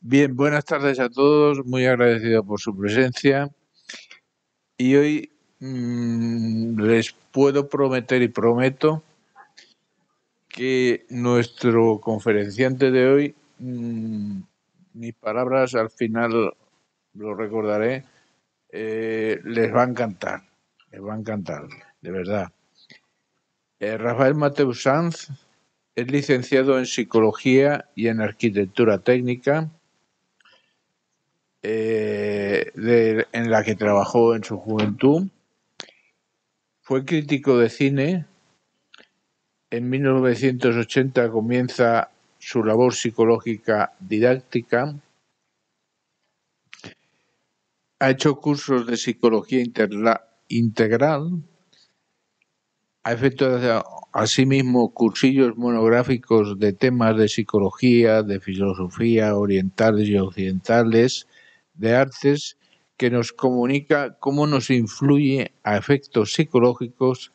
Bien, buenas tardes a todos, muy agradecido por su presencia y hoy les puedo prometer y prometo que nuestro conferenciante de hoy, mis palabras al final lo recordaré, les va a encantar, de verdad. Rafael Mateu Sanz es licenciado en Psicología y en Arquitectura Técnica, en la que trabajó en su juventud. Fue crítico de cine. En 1980 comienza su labor psicológica didáctica. Ha hecho cursos de psicología integral. Ha efectuado asimismo cursillos monográficos de temas de psicología, de filosofía, orientales y occidentales, de artes, que nos comunica cómo nos influye a efectos psicológicos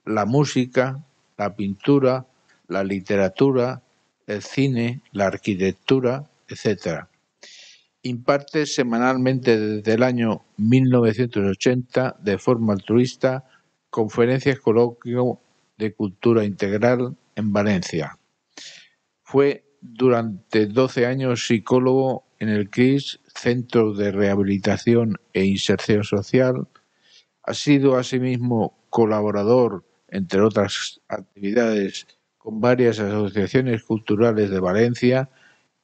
la música, la pintura, la literatura, el cine, la arquitectura, etc. Imparte semanalmente desde el año 1980, de forma altruista, conferencias coloquio de cultura integral en Valencia. Fue durante 12 años psicólogo en el CRIS, Centro de Rehabilitación e Inserción Social. Ha sido asimismo colaborador, entre otras actividades, con varias asociaciones culturales de Valencia,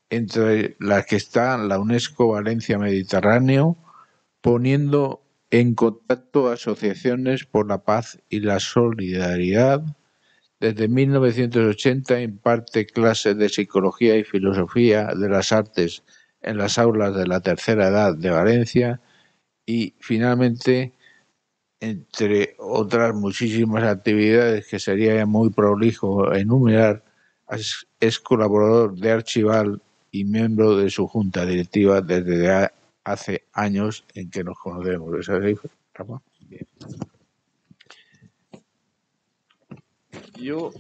entre las que está la UNESCO Valencia Mediterráneo, poniendo en contacto asociaciones por la paz y la solidaridad. Desde 1980 imparte clases de psicología y filosofía de las artes en las aulas de la tercera edad de Valencia y finalmente, entre otras muchísimas actividades que sería muy prolijo enumerar, es colaborador de Archival y miembro de su junta directiva desde hace años en que nos conocemos. ¿Es así, Rafa? Bien. Yo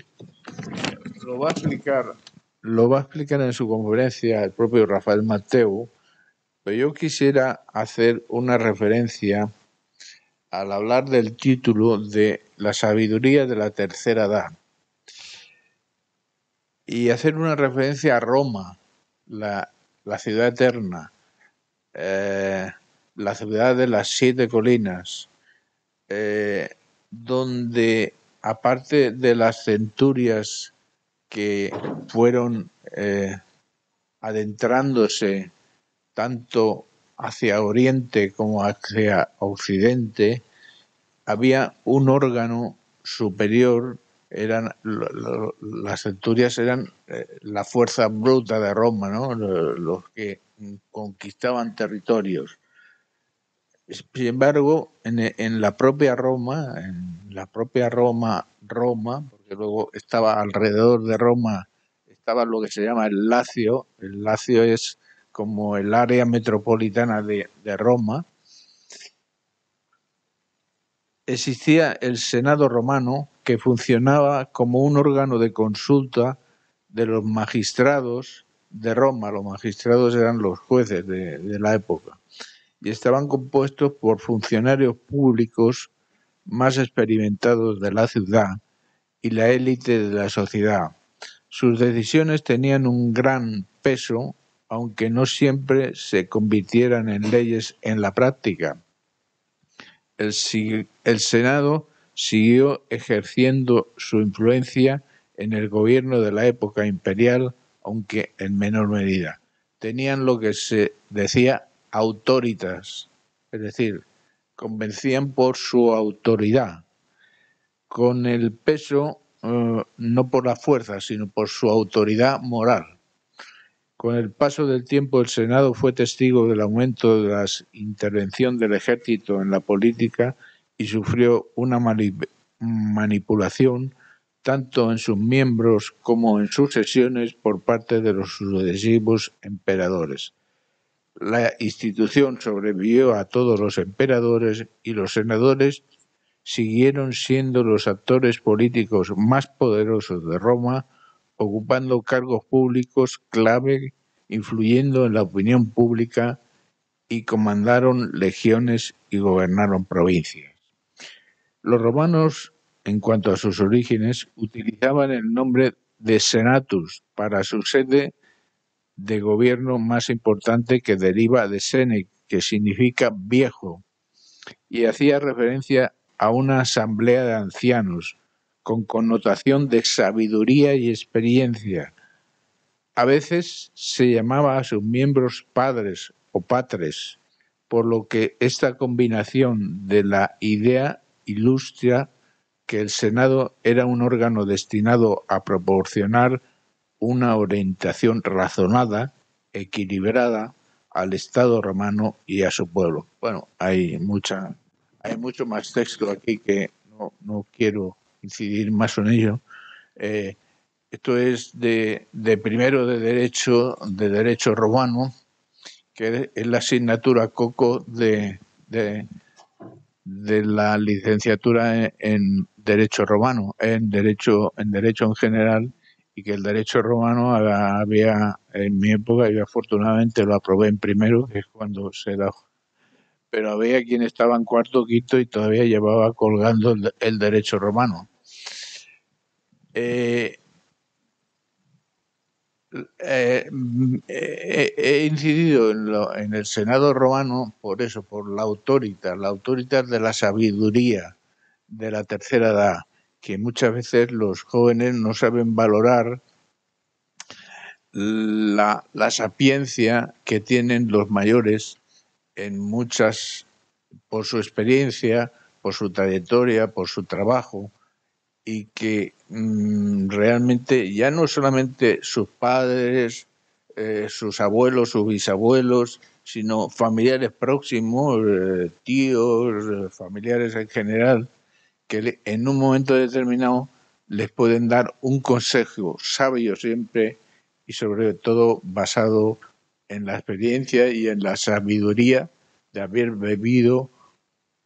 lo va a explicar en su conferencia el propio Rafael Mateu, pero yo quisiera hacer una referencia al hablar del título de La sabiduría de la tercera edad y hacer una referencia a Roma, la ciudad eterna, la ciudad de las 7 colinas, donde aparte de las centurias que fueron adentrándose tanto hacia oriente como hacia occidente, había un órgano superior. Las centurias eran la fuerza bruta de Roma, ¿no? Los que conquistaban territorios. Sin embargo, en la propia Roma, porque luego estaba alrededor de Roma, estaba lo que se llama el Lacio. El Lacio es como el área metropolitana de Roma. Existía el Senado romano, que funcionaba como un órgano de consulta de los magistrados de Roma. Los magistrados eran los jueces de la época y estaban compuestos por funcionarios públicos más experimentados de la ciudad y la élite de la sociedad. Sus decisiones tenían un gran peso, aunque no siempre se convirtieran en leyes en la práctica. El Senado siguió ejerciendo su influencia en el gobierno de la época imperial, aunque en menor medida. Tenían lo que se decía autoritas, es decir, convencían por su autoridad, con el peso, no por la fuerza, sino por su autoridad moral. Con el paso del tiempo, el Senado fue testigo del aumento de la intervención del ejército en la política y sufrió una manipulación tanto en sus miembros como en sus sesiones por parte de los sucesivos emperadores. La institución sobrevivió a todos los emperadores y los senadores siguieron siendo los actores políticos más poderosos de Roma, ocupando cargos públicos clave influyendo en la opinión pública y comandaron legiones y gobernaron provincias. Los romanos, en cuanto a sus orígenes, utilizaban el nombre de Senatus para su sede de gobierno más importante, que deriva de Sene, que significa viejo, y hacía referencia a una asamblea de ancianos con connotación de sabiduría y experiencia. A veces se llamaba a sus miembros padres o patres, por lo que esta combinación de la idea ilustra que el Senado era un órgano destinado a proporcionar una orientación razonada, equilibrada al Estado romano y a su pueblo. Bueno, hay mucho más texto aquí que no quiero incidir más en ello. Esto es de primero de derecho romano, que es la asignatura COCO de la licenciatura en derecho romano, en derecho en general, y que el derecho romano había, en mi época, yo afortunadamente lo aprobé en primero, que es cuando se da, pero había quien estaba en cuarto, quinto y todavía llevaba colgando el derecho romano. He incidido en el Senado romano por eso, por la autoritas de la sabiduría de la tercera edad, que muchas veces los jóvenes no saben valorar la sapiencia que tienen los mayores en muchas, por su experiencia, por su trayectoria, por su trabajo, y que realmente ya no solamente sus padres, sus abuelos, sus bisabuelos, sino familiares próximos, tíos, familiares en general, que en un momento determinado les pueden dar un consejo sabio siempre y sobre todo basado en la experiencia y en la sabiduría de haber vivido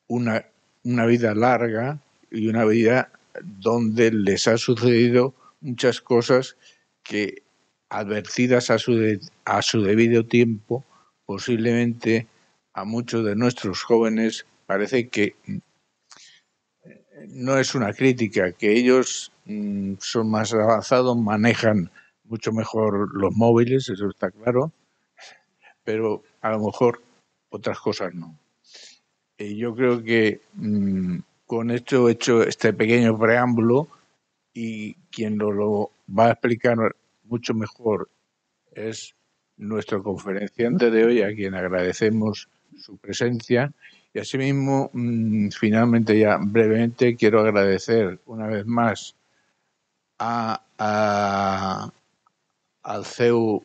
una vida larga y una vida donde les ha sucedido muchas cosas que, advertidas a su debido tiempo, posiblemente a muchos de nuestros jóvenes parece que no es una crítica, que ellos son más avanzados, manejan mucho mejor los móviles, eso está claro, pero a lo mejor otras cosas no. Y yo creo que con esto he hecho este pequeño preámbulo, y quien lo va a explicar mucho mejor es nuestro conferenciante de hoy, a quien agradecemos su presencia. Y asimismo, finalmente, ya brevemente, quiero agradecer una vez más al CEU,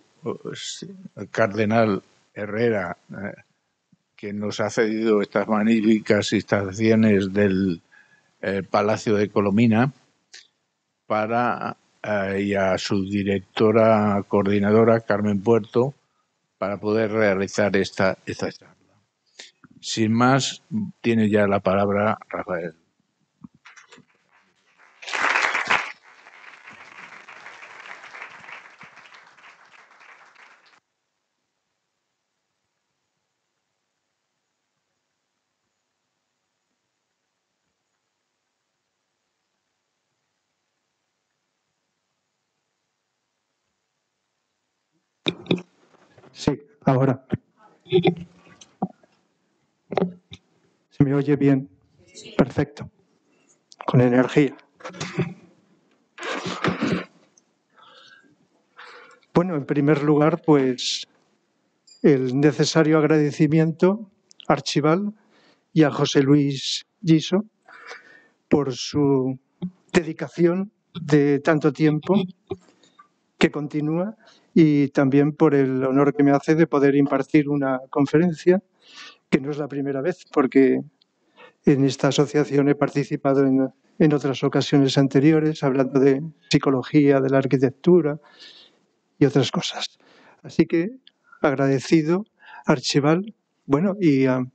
el cardenal Herrera, que nos ha cedido estas magníficas instalaciones del Palacio de Colomina, y a su directora coordinadora, Carmen Puerto, para poder realizar esta charla. Sin más, tiene ya la palabra Rafael. Sí, ahora. ¿Se me oye bien? Perfecto. Con energía. Bueno, en primer lugar, pues el necesario agradecimiento a Archival y a José Luis Giso por su dedicación de tanto tiempo que continúa, y también por el honor que me hace de poder impartir una conferencia, que no es la primera vez, porque en esta asociación he participado en otras ocasiones anteriores, hablando de psicología, de la arquitectura y otras cosas. Así que agradecido a Archival, bueno, y al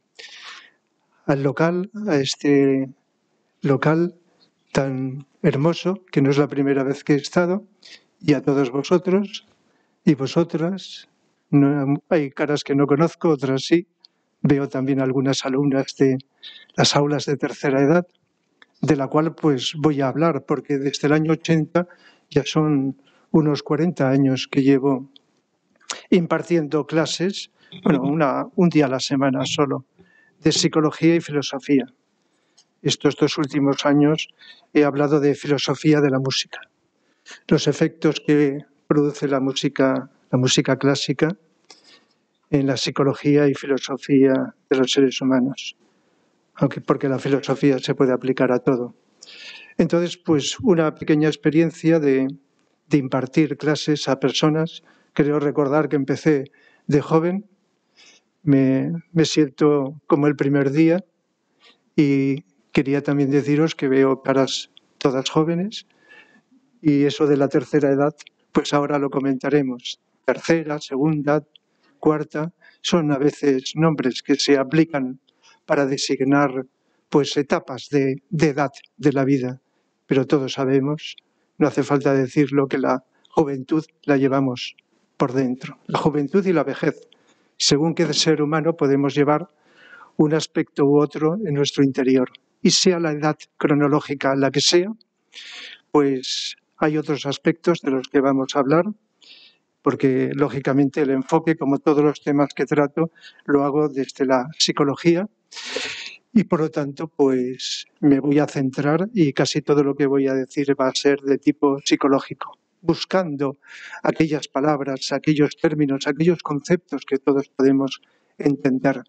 local, a este local tan hermoso, que no es la primera vez que he estado, y a todos vosotros y vosotras, No, hay caras que no conozco, otras sí. Veo también algunas alumnas de las aulas de tercera edad, de la cual pues voy a hablar, porque desde el año 80 ya son unos 40 años que llevo impartiendo clases, bueno, un día a la semana solo, de psicología y filosofía. Estos 2 últimos años he hablado de filosofía de la música, los efectos que produce la música clásica en la psicología y filosofía de los seres humanos, aunque porque la filosofía se puede aplicar a todo. Entonces, pues una pequeña experiencia de impartir clases a personas. Creo recordar que empecé de joven, me siento como el primer día y quería también deciros que veo caras todas jóvenes y eso de la tercera edad, pues ahora lo comentaremos. Tercera, segunda, cuarta, son a veces nombres que se aplican para designar pues etapas de edad de la vida, pero todos sabemos, no hace falta decirlo, que la juventud la llevamos por dentro, la juventud y la vejez. Según qué ser humano podemos llevar un aspecto u otro en nuestro interior, y sea la edad cronológica la que sea, pues hay otros aspectos de los que vamos a hablar, porque lógicamente el enfoque, como todos los temas que trato, lo hago desde la psicología y por lo tanto pues me voy a centrar y casi todo lo que voy a decir va a ser de tipo psicológico, buscando aquellas palabras, aquellos términos, aquellos conceptos que todos podemos entender.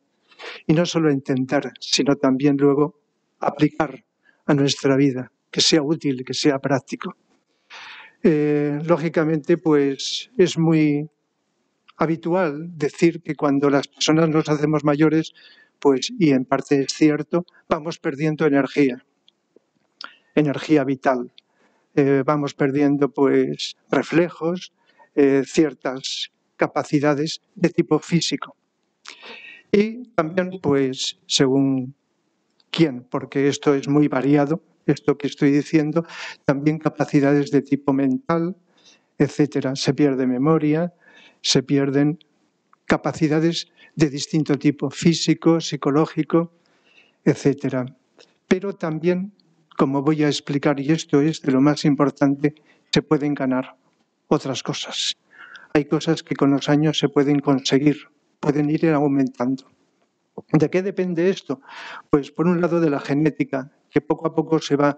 Y no solo entender, sino también luego aplicar a nuestra vida, que sea útil, que sea práctico. Lógicamente, pues es muy habitual decir que cuando las personas nos hacemos mayores, pues, y en parte es cierto, vamos perdiendo energía vital. Vamos perdiendo, pues, reflejos, ciertas capacidades de tipo físico. Y también, pues, según quién, porque esto es muy variado, esto que estoy diciendo, también capacidades de tipo mental, etcétera. Se pierde memoria, se pierden capacidades de distinto tipo, físico, psicológico, etcétera. Pero también, como voy a explicar, y esto es de lo más importante, se pueden ganar otras cosas. Hay cosas que con los años se pueden conseguir, pueden ir aumentando. ¿De qué depende esto? Pues por un lado de la genética, que poco a poco se va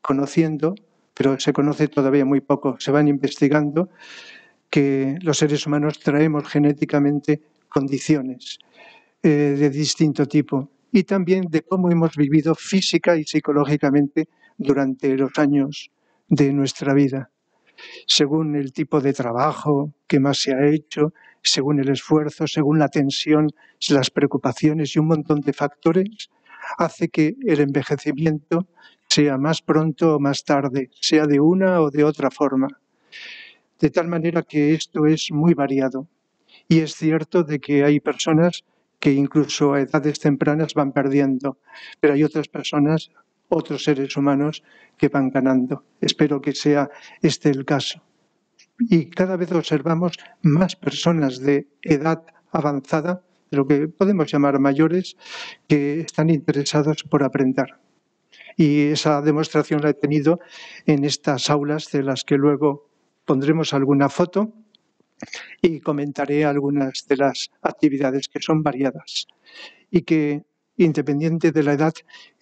conociendo, pero se conoce todavía muy poco, se van investigando que los seres humanos traemos genéticamente condiciones de distinto tipo y también de cómo hemos vivido física y psicológicamente durante los años de nuestra vida, según el tipo de trabajo que más se ha hecho, según el esfuerzo, según la tensión, las preocupaciones y un montón de factores, hace que el envejecimiento sea más pronto o más tarde, sea de una o de otra forma. De tal manera que esto es muy variado. Y es cierto de que hay personas que incluso a edades tempranas van perdiendo, pero hay otras personas, otros seres humanos que van ganando. Espero que sea este el caso. Y cada vez observamos más personas de edad avanzada, de lo que podemos llamar mayores, que están interesados por aprender. Y esa demostración la he tenido en estas aulas de las que luego pondremos alguna foto y comentaré algunas de las actividades que son variadas y que, independiente de la edad,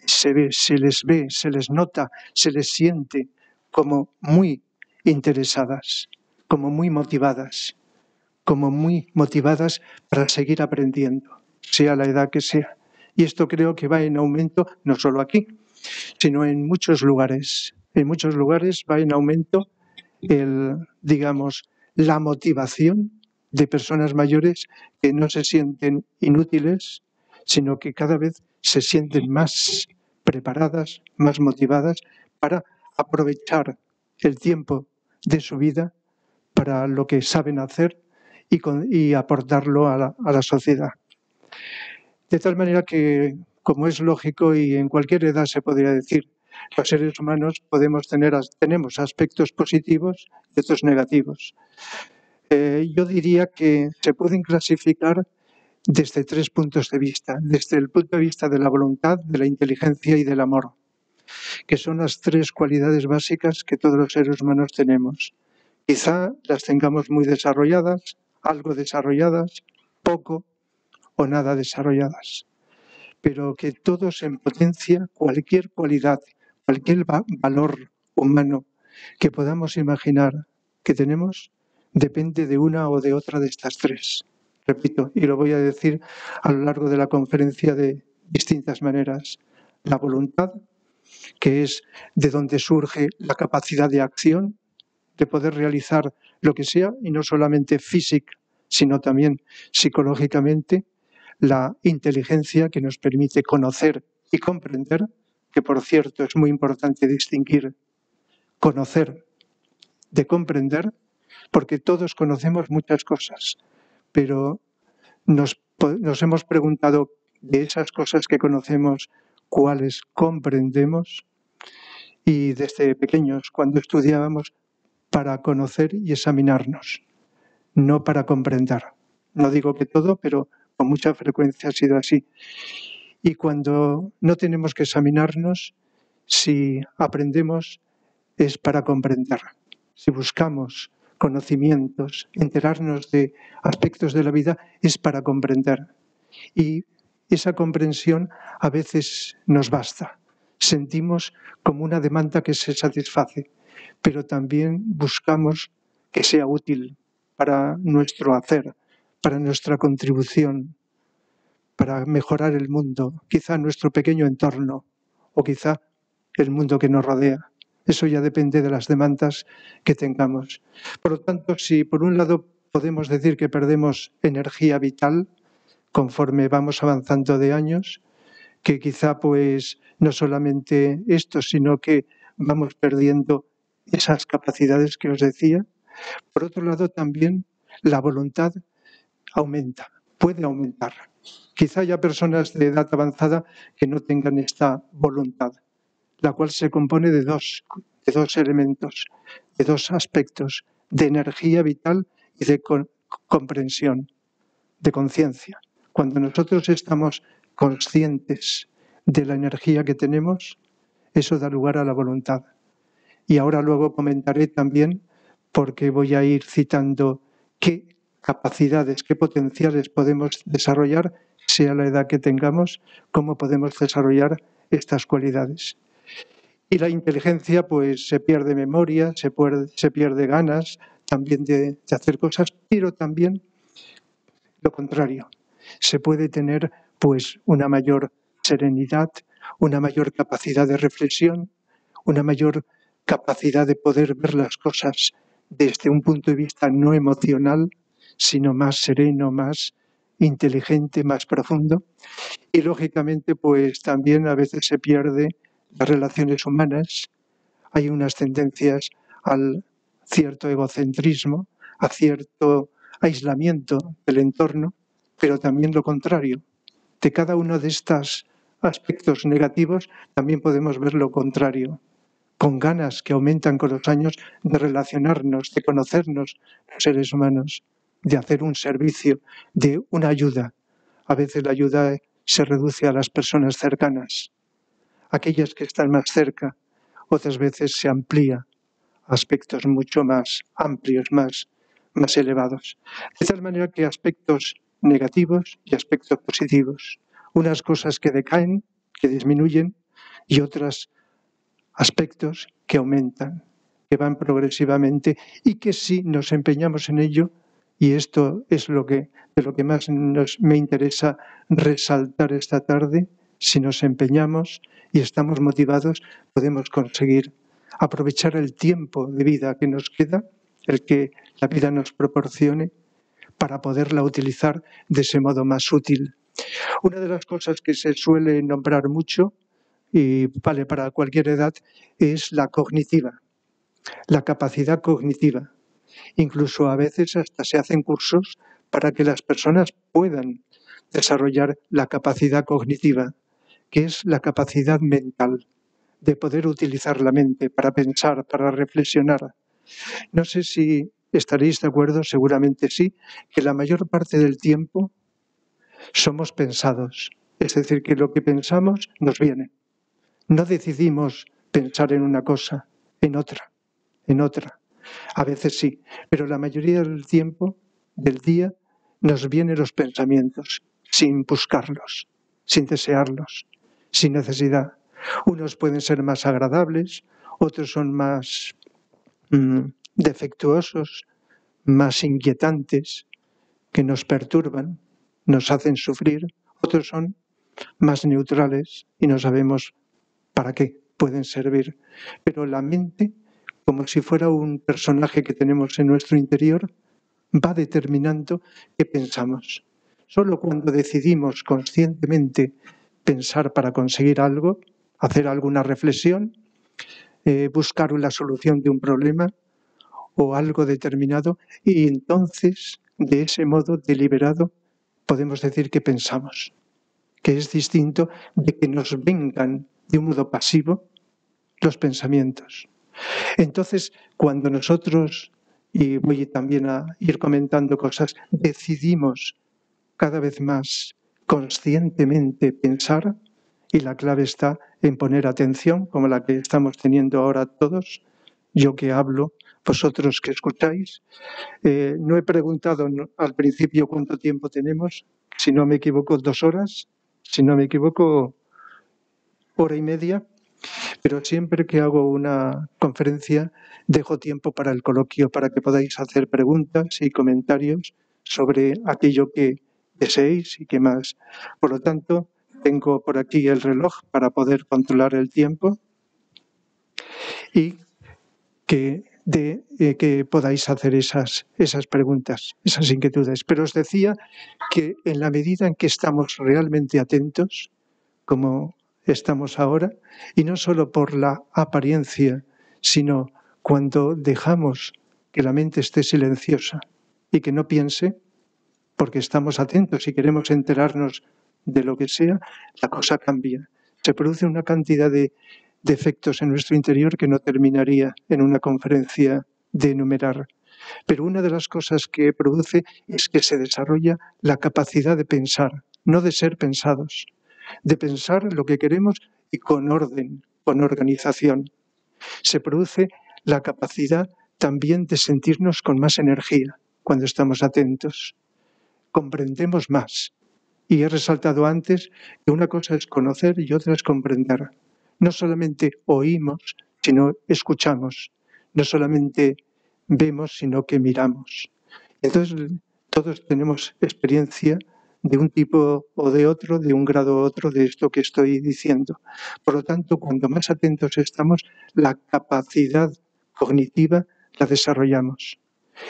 se les ve, se les nota, se les siente como muy interesadas, como muy motivadas para seguir aprendiendo, sea la edad que sea. Y esto creo que va en aumento no solo aquí, sino en muchos lugares. En muchos lugares va en aumento la motivación de personas mayores que no se sienten inútiles, sino que cada vez se sienten más preparadas, más motivadas para aprovechar el tiempo de su vida para lo que saben hacer y aportarlo a la sociedad. De tal manera que, como es lógico y en cualquier edad se podría decir, los seres humanos tenemos aspectos positivos y otros negativos. Yo diría que se pueden clasificar desde 3 puntos de vista. Desde el punto de vista de la voluntad, de la inteligencia y del amor, que son las 3 cualidades básicas que todos los seres humanos tenemos. Quizá las tengamos muy desarrolladas, algo desarrolladas, poco o nada desarrolladas, pero que todos en potencia, cualquier cualidad, cualquier valor humano que podamos imaginar que tenemos, depende de una o de otra de estas 3. Repito, y lo voy a decir a lo largo de la conferencia de distintas maneras. La voluntad, que es de donde surge la capacidad de acción, de poder realizar lo que sea, y no solamente física, sino también psicológicamente. La inteligencia, que nos permite conocer y comprender, que por cierto es muy importante distinguir conocer de comprender, porque todos conocemos muchas cosas, pero nos hemos preguntado de esas cosas que conocemos, ¿cuáles comprendemos? Y desde pequeños, cuando estudiábamos, para conocer y examinarnos, no para comprender. No digo que todo, pero con mucha frecuencia ha sido así. Y cuando no tenemos que examinarnos, si aprendemos es para comprender. Si buscamos conocimientos, enterarnos de aspectos de la vida, es para comprender. Y esa comprensión a veces nos basta. Sentimos como una demanda que se satisface, pero también buscamos que sea útil para nuestro hacer, para nuestra contribución, para mejorar el mundo, quizá nuestro pequeño entorno o quizá el mundo que nos rodea. Eso ya depende de las demandas que tengamos. Por lo tanto, si por un lado podemos decir que perdemos energía vital conforme vamos avanzando de años, que quizá pues no solamente esto, sino que vamos perdiendo esas capacidades que os decía. Por otro lado, también la voluntad aumenta, puede aumentar. Quizá haya personas de edad avanzada que no tengan esta voluntad, la cual se compone de dos elementos, de 2 aspectos, de energía vital y de comprensión, de conciencia. Cuando nosotros estamos conscientes de la energía que tenemos, eso da lugar a la voluntad. Y ahora luego comentaré también, porque voy a ir citando qué capacidades, qué potenciales podemos desarrollar, sea la edad que tengamos, cómo podemos desarrollar estas cualidades. Y la inteligencia, pues se pierde memoria, se pierde ganas también de hacer cosas, pero también lo contrario. Se puede tener pues una mayor serenidad, una mayor capacidad de reflexión, una mayor capacidad de poder ver las cosas desde un punto de vista no emocional, sino más sereno, más inteligente, más profundo. Y lógicamente, pues también a veces se pierde las relaciones humanas. Hay unas tendencias al cierto egocentrismo, a cierto aislamiento del entorno, pero también lo contrario. De cada uno de estos aspectos negativos también podemos ver lo contrario, con ganas que aumentan con los años de relacionarnos, de conocernos los seres humanos, de hacer un servicio, de una ayuda. A veces la ayuda se reduce a las personas cercanas, aquellas que están más cerca, otras veces se amplía a aspectos mucho más amplios, más elevados. De tal manera que aspectos negativos y aspectos positivos, unas cosas que decaen, que disminuyen, y otros aspectos que aumentan, que van progresivamente y que si nos empeñamos en ello, y esto es de lo que más me interesa resaltar esta tarde, si nos empeñamos y estamos motivados, podemos conseguir aprovechar el tiempo de vida que nos queda, el que la vida nos proporcione, para poderla utilizar de ese modo más útil. Una de las cosas que se suele nombrar mucho, y vale para cualquier edad, es la cognitiva, la capacidad cognitiva. Incluso a veces hasta se hacen cursos para que las personas puedan desarrollar la capacidad cognitiva, que es la capacidad mental, de poder utilizar la mente para pensar, para reflexionar. No sé si estaréis de acuerdo, seguramente sí, que la mayor parte del tiempo somos pensados. Es decir, que lo que pensamos nos viene. No decidimos pensar en una cosa, en otra. A veces sí, pero la mayoría del tiempo, del día, nos vienen los pensamientos sin buscarlos, sin desearlos, sin necesidad. Unos pueden ser más agradables, otros son más defectuosos, más inquietantes, que nos perturban, nos hacen sufrir. Otros son más neutrales y no sabemos para qué pueden servir. Pero la mente, como si fuera un personaje que tenemos en nuestro interior, va determinando qué pensamos. Solo cuando decidimos conscientemente pensar para conseguir algo, hacer alguna reflexión, buscar una solución de un problema o algo determinado, y entonces, de ese modo deliberado, podemos decir que pensamos, que es distinto de que nos vengan de un modo pasivo los pensamientos. Entonces, cuando nosotros, y voy también a ir comentando cosas, decidimos cada vez más conscientemente pensar, y la clave está en poner atención, como la que estamos teniendo ahora todos, yo que hablo, vosotros que escucháis. No he preguntado al principio cuánto tiempo tenemos, si no me equivoco 2 horas, si no me equivoco 1 hora y media, pero siempre que hago una conferencia dejo tiempo para el coloquio, para que podáis hacer preguntas y comentarios sobre aquello que deseéis y que más. Por lo tanto, tengo por aquí el reloj para poder controlar el tiempo y que podáis hacer esas preguntas, esas inquietudes. Pero os decía que en la medida en que estamos realmente atentos, como estamos ahora, y no solo por la apariencia, sino cuando dejamos que la mente esté silenciosa y que no piense, porque estamos atentos y queremos enterarnos de lo que sea, la cosa cambia. Se produce una cantidad de efectos en nuestro interior que no terminaría en una conferencia de enumerar. Pero una de las cosas que produce es que se desarrolla la capacidad de pensar, no de ser pensados, de pensar lo que queremos y con orden, con organización. Se produce la capacidad también de sentirnos con más energía cuando estamos atentos. Comprendemos más. Y he resaltado antes que una cosa es conocer y otra es comprender. No solamente oímos, sino escuchamos. No solamente vemos, sino que miramos. Entonces, todos tenemos experiencia de un tipo o de otro, de un grado u otro de esto que estoy diciendo. Por lo tanto, cuanto más atentos estamos, la capacidad cognitiva la desarrollamos.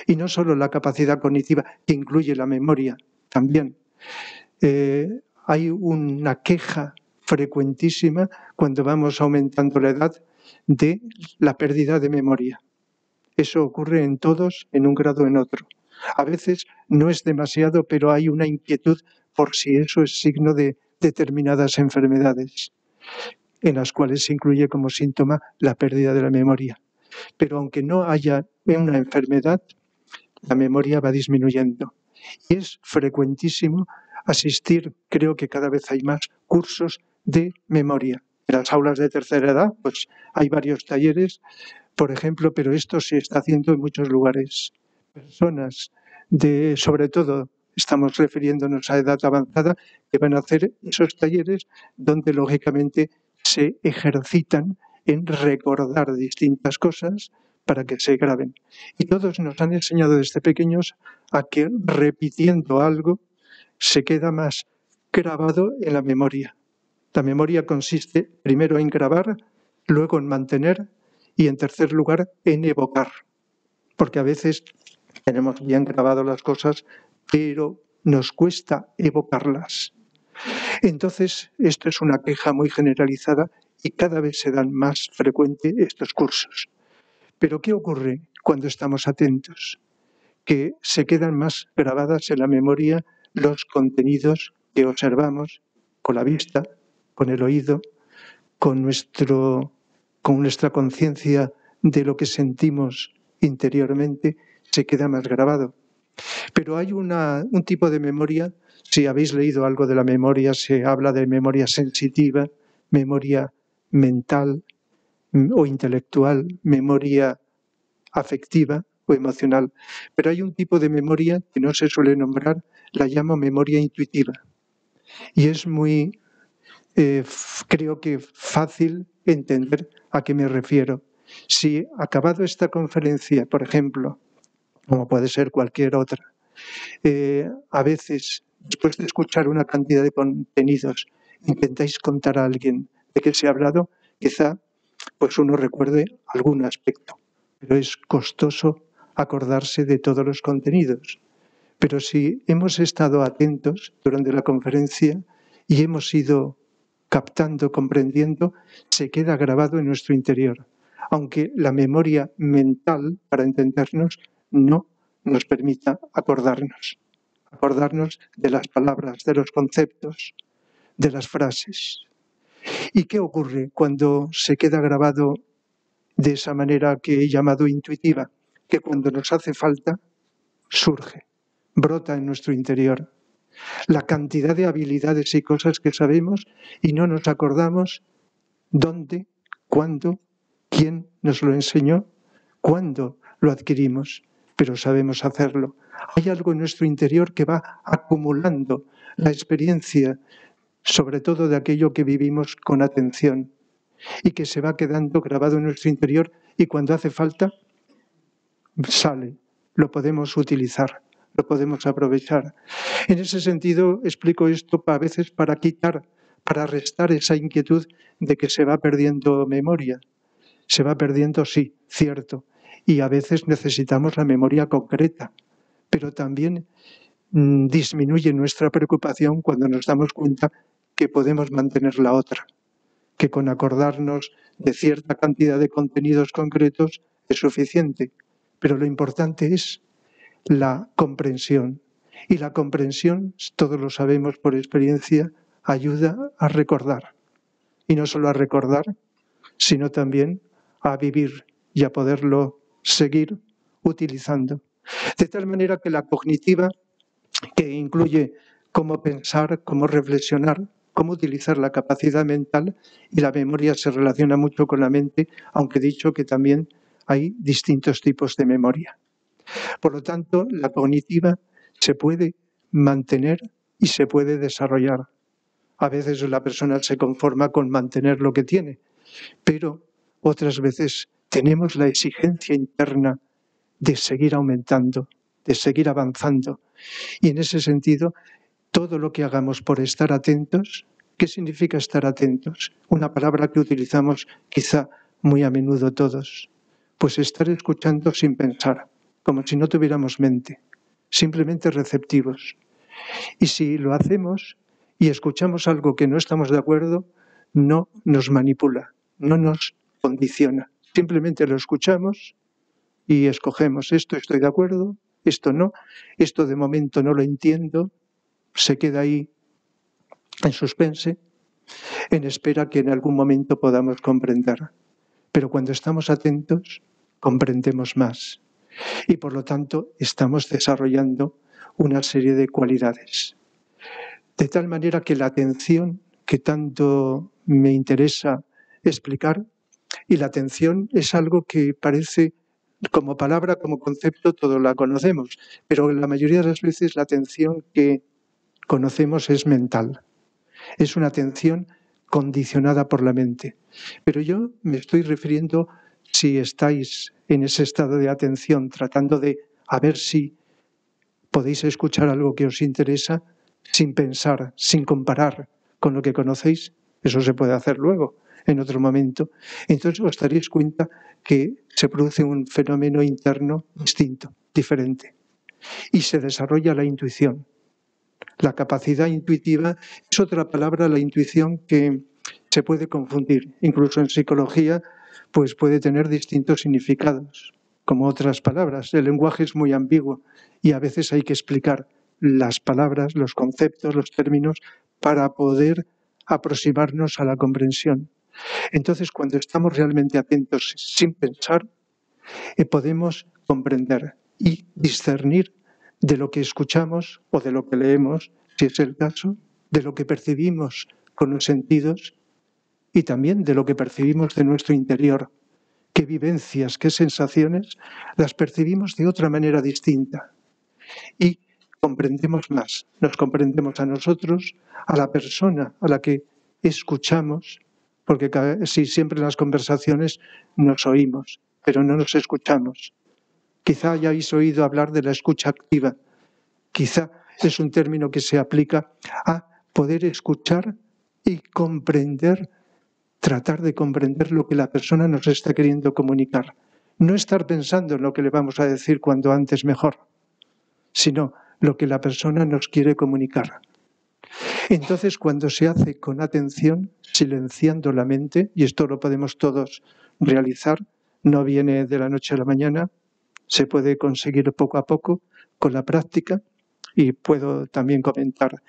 Y no solo la capacidad cognitiva, que incluye la memoria también. Hay una queja frecuentísima cuando vamos aumentando la edad de la pérdida de memoria. Eso ocurre en todos, en un grado o en otro. A veces no es demasiado, pero hay una inquietud por si eso es signo de determinadas enfermedades, en las cuales se incluye como síntoma la pérdida de la memoria. Pero aunque no haya una enfermedad, la memoria va disminuyendo. Y es frecuentísimo asistir, creo que cada vez hay más, cursos de memoria. En las aulas de tercera edad, pues hay varios talleres, por ejemplo, pero esto se está haciendo en muchos lugares. Personas sobre todo, estamos refiriéndonos a edad avanzada, que van a hacer esos talleres donde lógicamente se ejercitan en recordar distintas cosas para que se graben. Y todos nos han enseñado desde pequeños a que repitiendo algo se queda más grabado en la memoria. La memoria consiste primero en grabar, luego en mantener y en tercer lugar en evocar. Porque a veces tenemos bien grabado las cosas, pero nos cuesta evocarlas. Entonces, esto es una queja muy generalizada y cada vez se dan más frecuentes estos cursos. Pero ¿qué ocurre cuando estamos atentos? Que se quedan más grabadas en la memoria los contenidos que observamos con la vista, con el oído, con nuestra conciencia de lo que sentimos interiormente, se queda más grabado. Pero hay un tipo de memoria, si habéis leído algo de la memoria, se habla de memoria sensitiva, memoria mental o intelectual, memoria afectiva o emocional. Pero hay un tipo de memoria que no se suele nombrar, la llamo memoria intuitiva. Y es muy, creo que fácil entender a qué me refiero. Si acabado esta conferencia, por ejemplo, como puede ser cualquier otra, a veces, después de escuchar una cantidad de contenidos, intentáis contar a alguien de qué se ha hablado, quizá pues uno recuerde algún aspecto, pero es costoso acordarse de todos los contenidos. Pero si hemos estado atentos durante la conferencia y hemos ido captando, comprendiendo, se queda grabado en nuestro interior, aunque la memoria mental, para entendernos, no nos permita acordarnos de las palabras, de los conceptos, de las frases. ¿Y qué ocurre cuando se queda grabado de esa manera que he llamado intuitiva? Que cuando nos hace falta, surge, brota en nuestro interior. La cantidad de habilidades y cosas que sabemos y no nos acordamos dónde, cuándo, quién nos lo enseñó, cuándo lo adquirimos, pero sabemos hacerlo. Hay algo en nuestro interior que va acumulando la experiencia, sobre todo de aquello que vivimos con atención, y que se va quedando grabado en nuestro interior y cuando hace falta, sale, lo podemos utilizar, lo podemos aprovechar. En ese sentido, explico esto a veces para quitar, para restar esa inquietud de que se va perdiendo memoria. Se va perdiendo, sí, cierto, y a veces necesitamos la memoria concreta, pero también disminuye nuestra preocupación cuando nos damos cuenta que podemos mantener la otra, que con acordarnos de cierta cantidad de contenidos concretos es suficiente, pero lo importante es la comprensión. Y la comprensión, todos lo sabemos por experiencia, ayuda a recordar. Y no solo a recordar, sino también a vivir y a poderlo seguir utilizando. De tal manera que la cognitiva, que incluye cómo pensar, cómo reflexionar, cómo utilizar la capacidad mental, y la memoria se relaciona mucho con la mente, aunque he dicho que también hay distintos tipos de memoria. Por lo tanto, la cognitiva se puede mantener y se puede desarrollar. A veces la persona se conforma con mantener lo que tiene, pero otras veces tenemos la exigencia interna de seguir aumentando, de seguir avanzando. Y en ese sentido, todo lo que hagamos por estar atentos, ¿qué significa estar atentos? Una palabra que utilizamos quizá muy a menudo todos. Pues estar escuchando sin pensar, como si no tuviéramos mente, simplemente receptivos. Y si lo hacemos y escuchamos algo que no estamos de acuerdo, no nos manipula, no nos condiciona. Simplemente lo escuchamos y escogemos, esto estoy de acuerdo, esto no, esto de momento no lo entiendo, se queda ahí en suspense, en espera que en algún momento podamos comprender. Pero cuando estamos atentos, comprendemos más y por lo tanto estamos desarrollando una serie de cualidades. De tal manera que la atención que tanto me interesa explicar, y la atención es algo que parece como palabra, como concepto, todos la conocemos, pero la mayoría de las veces la atención que conocemos es mental. Es una atención condicionada por la mente. Pero yo me estoy refiriendo, si estáis en ese estado de atención, tratando de a ver si podéis escuchar algo que os interesa sin pensar, sin comparar con lo que conocéis. Eso se puede hacer luego, en otro momento. Entonces os daréis cuenta que se produce un fenómeno interno distinto, diferente. Y se desarrolla la intuición. La capacidad intuitiva es otra palabra, la intuición, que se puede confundir. Incluso en psicología, pues puede tener distintos significados, como otras palabras. El lenguaje es muy ambiguo y a veces hay que explicar las palabras, los conceptos, los términos, para poder aproximarnos a la comprensión. Entonces, cuando estamos realmente atentos sin pensar, podemos comprender y discernir de lo que escuchamos o de lo que leemos, si es el caso, de lo que percibimos con los sentidos y también de lo que percibimos de nuestro interior. Qué vivencias, qué sensaciones las percibimos de otra manera distinta. Y comprendemos más, nos comprendemos a nosotros, a la persona a la que escuchamos, porque casi siempre en las conversaciones nos oímos, pero no nos escuchamos. Quizá hayáis oído hablar de la escucha activa. Quizá es un término que se aplica a poder escuchar y comprender, tratar de comprender lo que la persona nos está queriendo comunicar. No estar pensando en lo que le vamos a decir cuando antes mejor, sino lo que la persona nos quiere comunicar. Entonces, cuando se hace con atención, silenciando la mente, y esto lo podemos todos realizar, no viene de la noche a la mañana, se puede conseguir poco a poco con la práctica, y puedo también comentar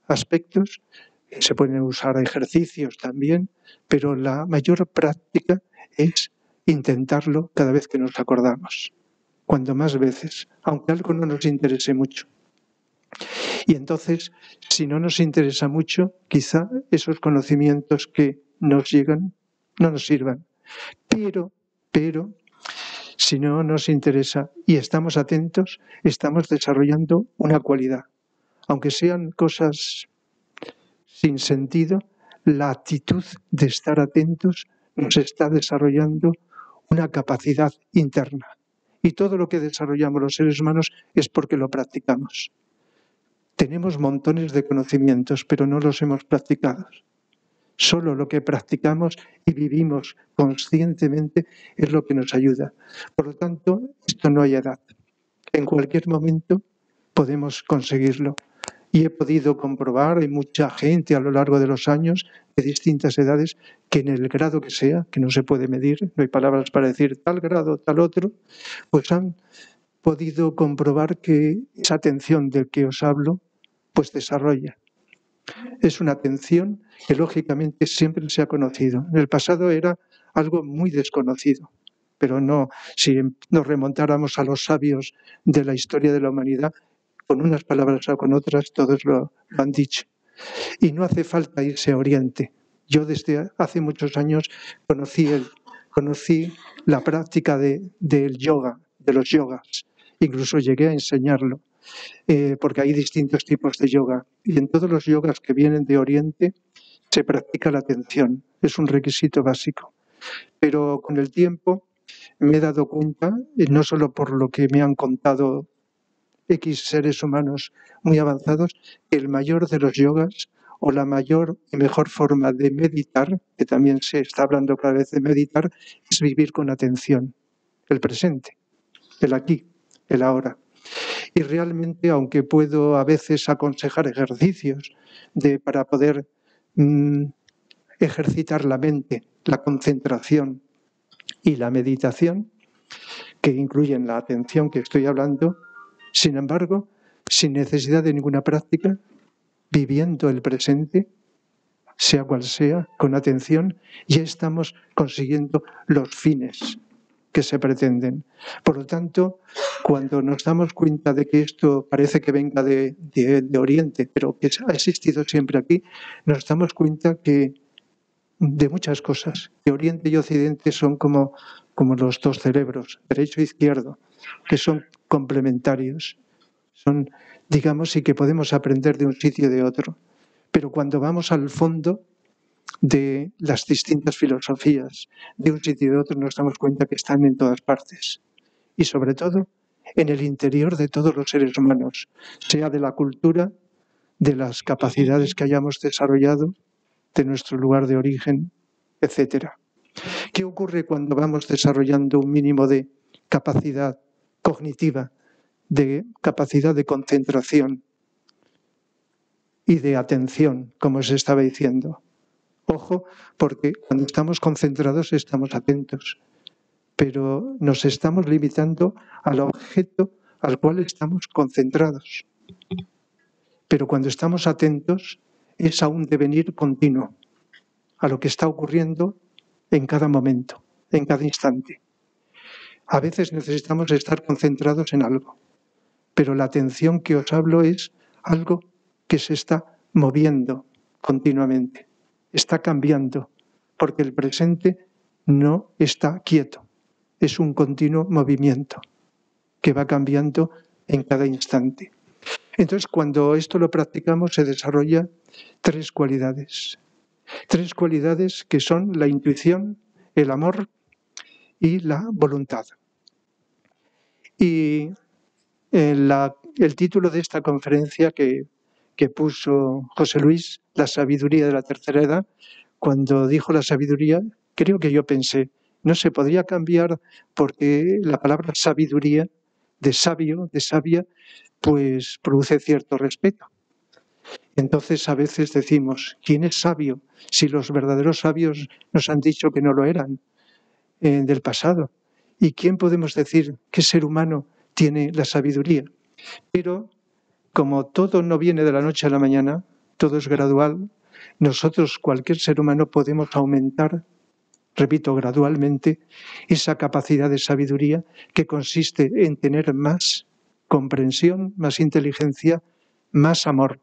aspectos, se pueden usar ejercicios también, pero la mayor práctica es intentarlo cada vez que nos acordamos, cuando más veces, aunque algo no nos interese mucho. Y entonces, si no nos interesa mucho, quizá esos conocimientos que nos llegan no nos sirvan. Pero, si no nos interesa y estamos atentos, estamos desarrollando una cualidad. Aunque sean cosas sin sentido, la actitud de estar atentos nos está desarrollando una capacidad interna. Y todo lo que desarrollamos los seres humanos es porque lo practicamos. Tenemos montones de conocimientos, pero no los hemos practicado. Solo lo que practicamos y vivimos conscientemente es lo que nos ayuda. Por lo tanto, esto no hay edad. En cualquier momento podemos conseguirlo. Y he podido comprobar, hay mucha gente a lo largo de los años, de distintas edades, que en el grado que sea, que no se puede medir, no hay palabras para decir tal grado, tal otro, pues han podido comprobar que esa atención del que os hablo, pues desarrolla. Es una atención que lógicamente siempre se ha conocido. En el pasado era algo muy desconocido, pero no, si nos remontáramos a los sabios de la historia de la humanidad, con unas palabras o con otras, todos lo han dicho. Y no hace falta irse a Oriente. Yo desde hace muchos años conocí la práctica del yoga, de los yogas. Incluso llegué a enseñarlo, porque hay distintos tipos de yoga. Y en todos los yogas que vienen de Oriente se practica la atención. Es un requisito básico. Pero con el tiempo me he dado cuenta, no solo por lo que me han contado X seres humanos muy avanzados, que el mayor de los yogas o la mayor y mejor forma de meditar, que también se está hablando cada vez de meditar, es vivir con atención, el presente, el aquí, el ahora. Y realmente, aunque puedo a veces aconsejar ejercicios para poder ejercitar la mente, la concentración y la meditación, que incluyen la atención que estoy hablando, sin embargo, sin necesidad de ninguna práctica, viviendo el presente, sea cual sea, con atención, ya estamos consiguiendo los fines que se pretenden. Por lo tanto, cuando nos damos cuenta de que esto parece que venga de Oriente, pero que ha existido siempre aquí, nos damos cuenta que de muchas cosas, que Oriente y Occidente son como los dos cerebros, derecho e izquierdo, que son complementarios, son, digamos, y que podemos aprender de un sitio y de otro. Pero cuando vamos al fondo de las distintas filosofías de un sitio y de otro, nos damos cuenta que están en todas partes. Y sobre todo, en el interior de todos los seres humanos, sea de la cultura, de las capacidades que hayamos desarrollado, de nuestro lugar de origen, etc. ¿Qué ocurre cuando vamos desarrollando un mínimo de capacidad cognitiva, de capacidad de concentración y de atención, como os estaba diciendo? Ojo, porque cuando estamos concentrados estamos atentos, pero nos estamos limitando al objeto al cual estamos concentrados. Pero cuando estamos atentos es a un devenir continuo, a lo que está ocurriendo en cada momento, en cada instante. A veces necesitamos estar concentrados en algo, pero la atención que os hablo es algo que se está moviendo continuamente, está cambiando, porque el presente no está quieto, es un continuo movimiento que va cambiando en cada instante. Entonces, cuando esto lo practicamos, se desarrolla tres cualidades que son la intuición, el amor y la voluntad. Y el título de esta conferencia que puso José Luis, La sabiduría de la tercera edad, cuando dijo la sabiduría, creo que yo pensé, no se podría cambiar porque la palabra sabiduría, de sabio, de sabia, pues produce cierto respeto. Entonces a veces decimos, ¿quién es sabio? Si los verdaderos sabios nos han dicho que no lo eran del pasado. ¿Y quién podemos decir qué ser humano tiene la sabiduría? Pero como todo no viene de la noche a la mañana, todo es gradual, nosotros, cualquier ser humano, podemos aumentar, repito, gradualmente, esa capacidad de sabiduría que consiste en tener más comprensión, más inteligencia, más amor.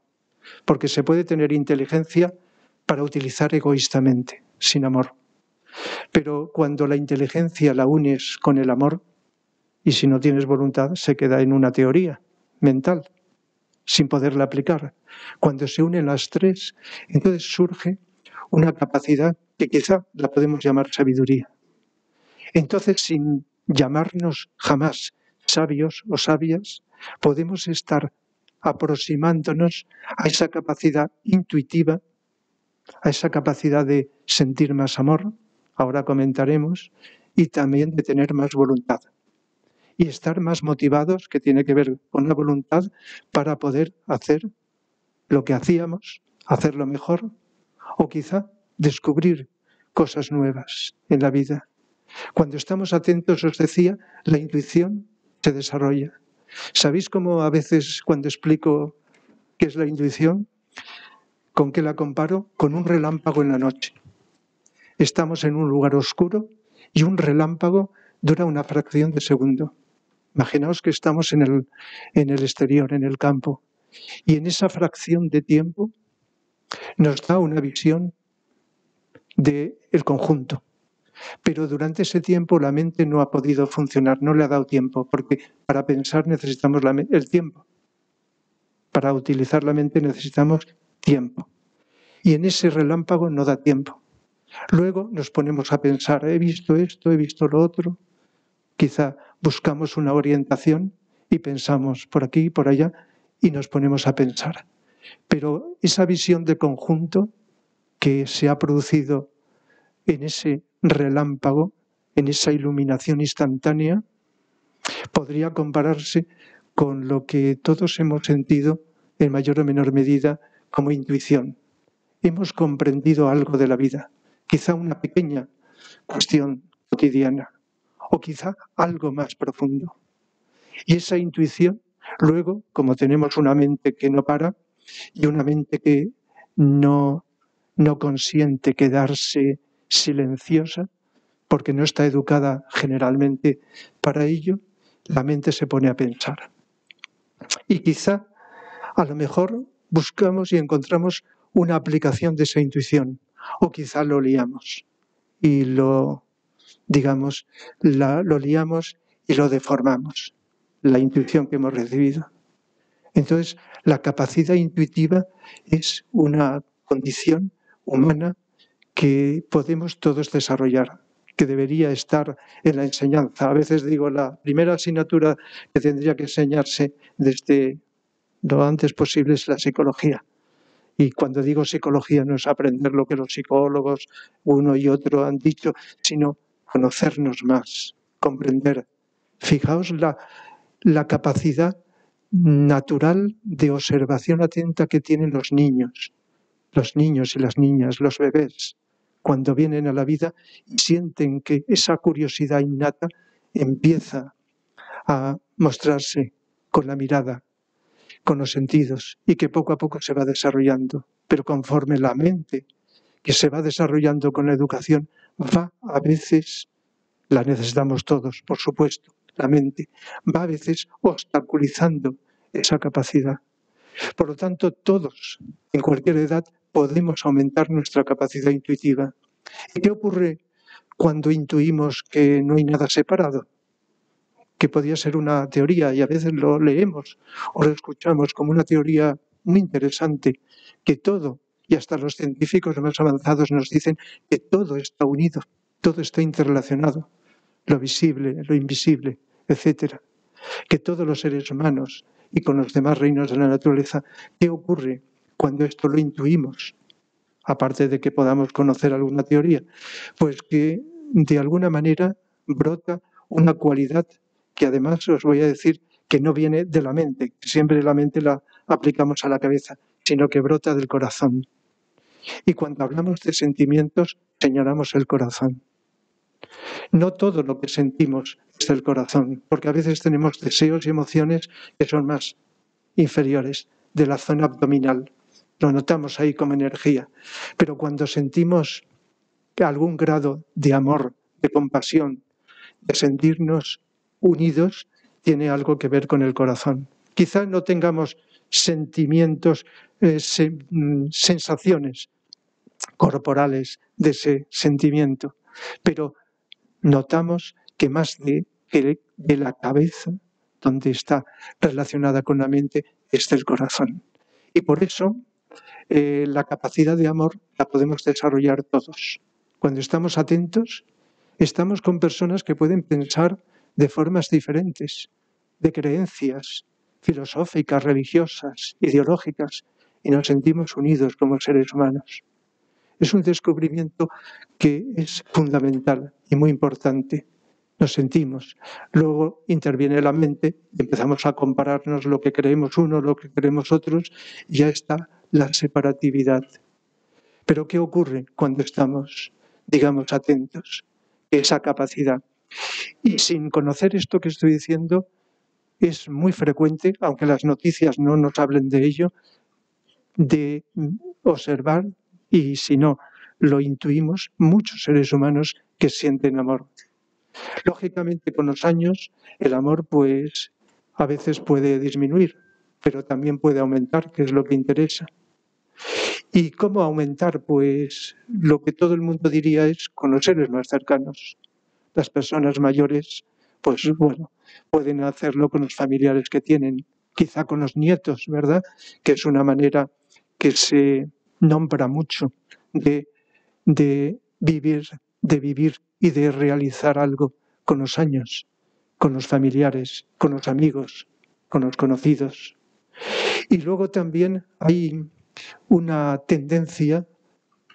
Porque se puede tener inteligencia para utilizar egoístamente, sin amor. Pero cuando la inteligencia la unes con el amor, y si no tienes voluntad, se queda en una teoría mental, sin poderla aplicar. Cuando se unen las tres, entonces surge una capacidad que quizá la podemos llamar sabiduría. Entonces, sin llamarnos jamás sabios o sabias, podemos estar aproximándonos a esa capacidad intuitiva, a esa capacidad de sentir más amor, ahora comentaremos, y también de tener más voluntad. Y estar más motivados, que tiene que ver con la voluntad, para poder hacer lo que hacíamos, hacerlo mejor, o quizá descubrir cosas nuevas en la vida. Cuando estamos atentos, os decía, la intuición se desarrolla. ¿Sabéis cómo a veces cuando explico qué es la intuición? ¿Con qué la comparo? Con un relámpago en la noche. Estamos en un lugar oscuro y un relámpago dura una fracción de segundo. Imaginaos que estamos en el exterior, en el campo, y en esa fracción de tiempo nos da una visión del conjunto. Pero durante ese tiempo la mente no ha podido funcionar, no le ha dado tiempo, porque para pensar necesitamos el tiempo. Para utilizar la mente necesitamos tiempo. Y en ese relámpago no da tiempo. Luego nos ponemos a pensar, he visto esto, he visto lo otro. Quizá buscamos una orientación y pensamos por aquí, por allá, y nos ponemos a pensar. Pero esa visión de conjunto que se ha producido en ese relámpago, en esa iluminación instantánea, podría compararse con lo que todos hemos sentido en mayor o menor medida como intuición. Hemos comprendido algo de la vida, quizá una pequeña cuestión cotidiana, o quizá algo más profundo. Y esa intuición, luego, como tenemos una mente que no para y una mente que no consiente quedarse silenciosa, porque no está educada generalmente para ello, la mente se pone a pensar. Y quizá, a lo mejor, buscamos y encontramos una aplicación de esa intuición, o quizá lo liamos y lo liamos y lo deformamos, la intuición que hemos recibido. Entonces, la capacidad intuitiva es una condición humana que podemos todos desarrollar, que debería estar en la enseñanza. A veces digo, la primera asignatura que tendría que enseñarse desde lo antes posible es la psicología. Y cuando digo psicología no es aprender lo que los psicólogos, uno y otro, han dicho, sino conocernos más, comprender. Fijaos la capacidad natural de observación atenta que tienen los niños y las niñas, los bebés, cuando vienen a la vida y sienten que esa curiosidad innata empieza a mostrarse con la mirada, con los sentidos, y que poco a poco se va desarrollando. Pero conforme la mente, que se va desarrollando con la educación, va a veces la necesitamos todos, por supuesto, la mente, va a veces obstaculizando esa capacidad. Por lo tanto, todos, en cualquier edad, podemos aumentar nuestra capacidad intuitiva. ¿Y qué ocurre cuando intuimos que no hay nada separado? Que podría ser una teoría, y a veces lo leemos o lo escuchamos como una teoría muy interesante, que todo, y hasta los científicos más avanzados nos dicen que todo está unido, todo está interrelacionado, lo visible, lo invisible, etcétera. Que todos los seres humanos y con los demás reinos de la naturaleza, ¿qué ocurre cuando esto lo intuimos? Aparte de que podamos conocer alguna teoría, pues que de alguna manera brota una cualidad que además os voy a decir que no viene de la mente, que siempre la mente la aplicamos a la cabeza, sino que brota del corazón. Y cuando hablamos de sentimientos, señalamos el corazón. No todo lo que sentimos es del corazón, porque a veces tenemos deseos y emociones que son más inferiores, de la zona abdominal. Lo notamos ahí como energía. Pero cuando sentimos algún grado de amor, de compasión, de sentirnos unidos, tiene algo que ver con el corazón. Quizá no tengamos sentimientos, sensaciones corporales de ese sentimiento, pero notamos que más de la cabeza, donde está relacionada con la mente, es el corazón. Y por eso la capacidad de amor la podemos desarrollar todos. Cuando estamos atentos, estamos con personas que pueden pensar de formas diferentes, de creencias filosóficas, religiosas, ideológicas, y nos sentimos unidos como seres humanos. Es un descubrimiento que es fundamental y muy importante. Nos sentimos. Luego interviene la mente y empezamos a compararnos lo que creemos uno, lo que creemos otros, y ya está la separatividad. Pero ¿qué ocurre cuando estamos, digamos, atentos? Esa capacidad. Y sin conocer esto que estoy diciendo, es muy frecuente, aunque las noticias no nos hablen de ello, de observar, y si no lo intuimos, muchos seres humanos que sienten amor. Lógicamente, con los años, el amor, pues, a veces puede disminuir, pero también puede aumentar, que es lo que interesa. ¿Y cómo aumentar? Pues lo que todo el mundo diría es con los seres más cercanos. Las personas mayores, pues bueno, pueden hacerlo con los familiares que tienen, quizá con los nietos, ¿verdad? Que es una manera que se nombra mucho de vivir y de realizar algo con los años, con los familiares, con los amigos, con los conocidos. Y luego también hay una tendencia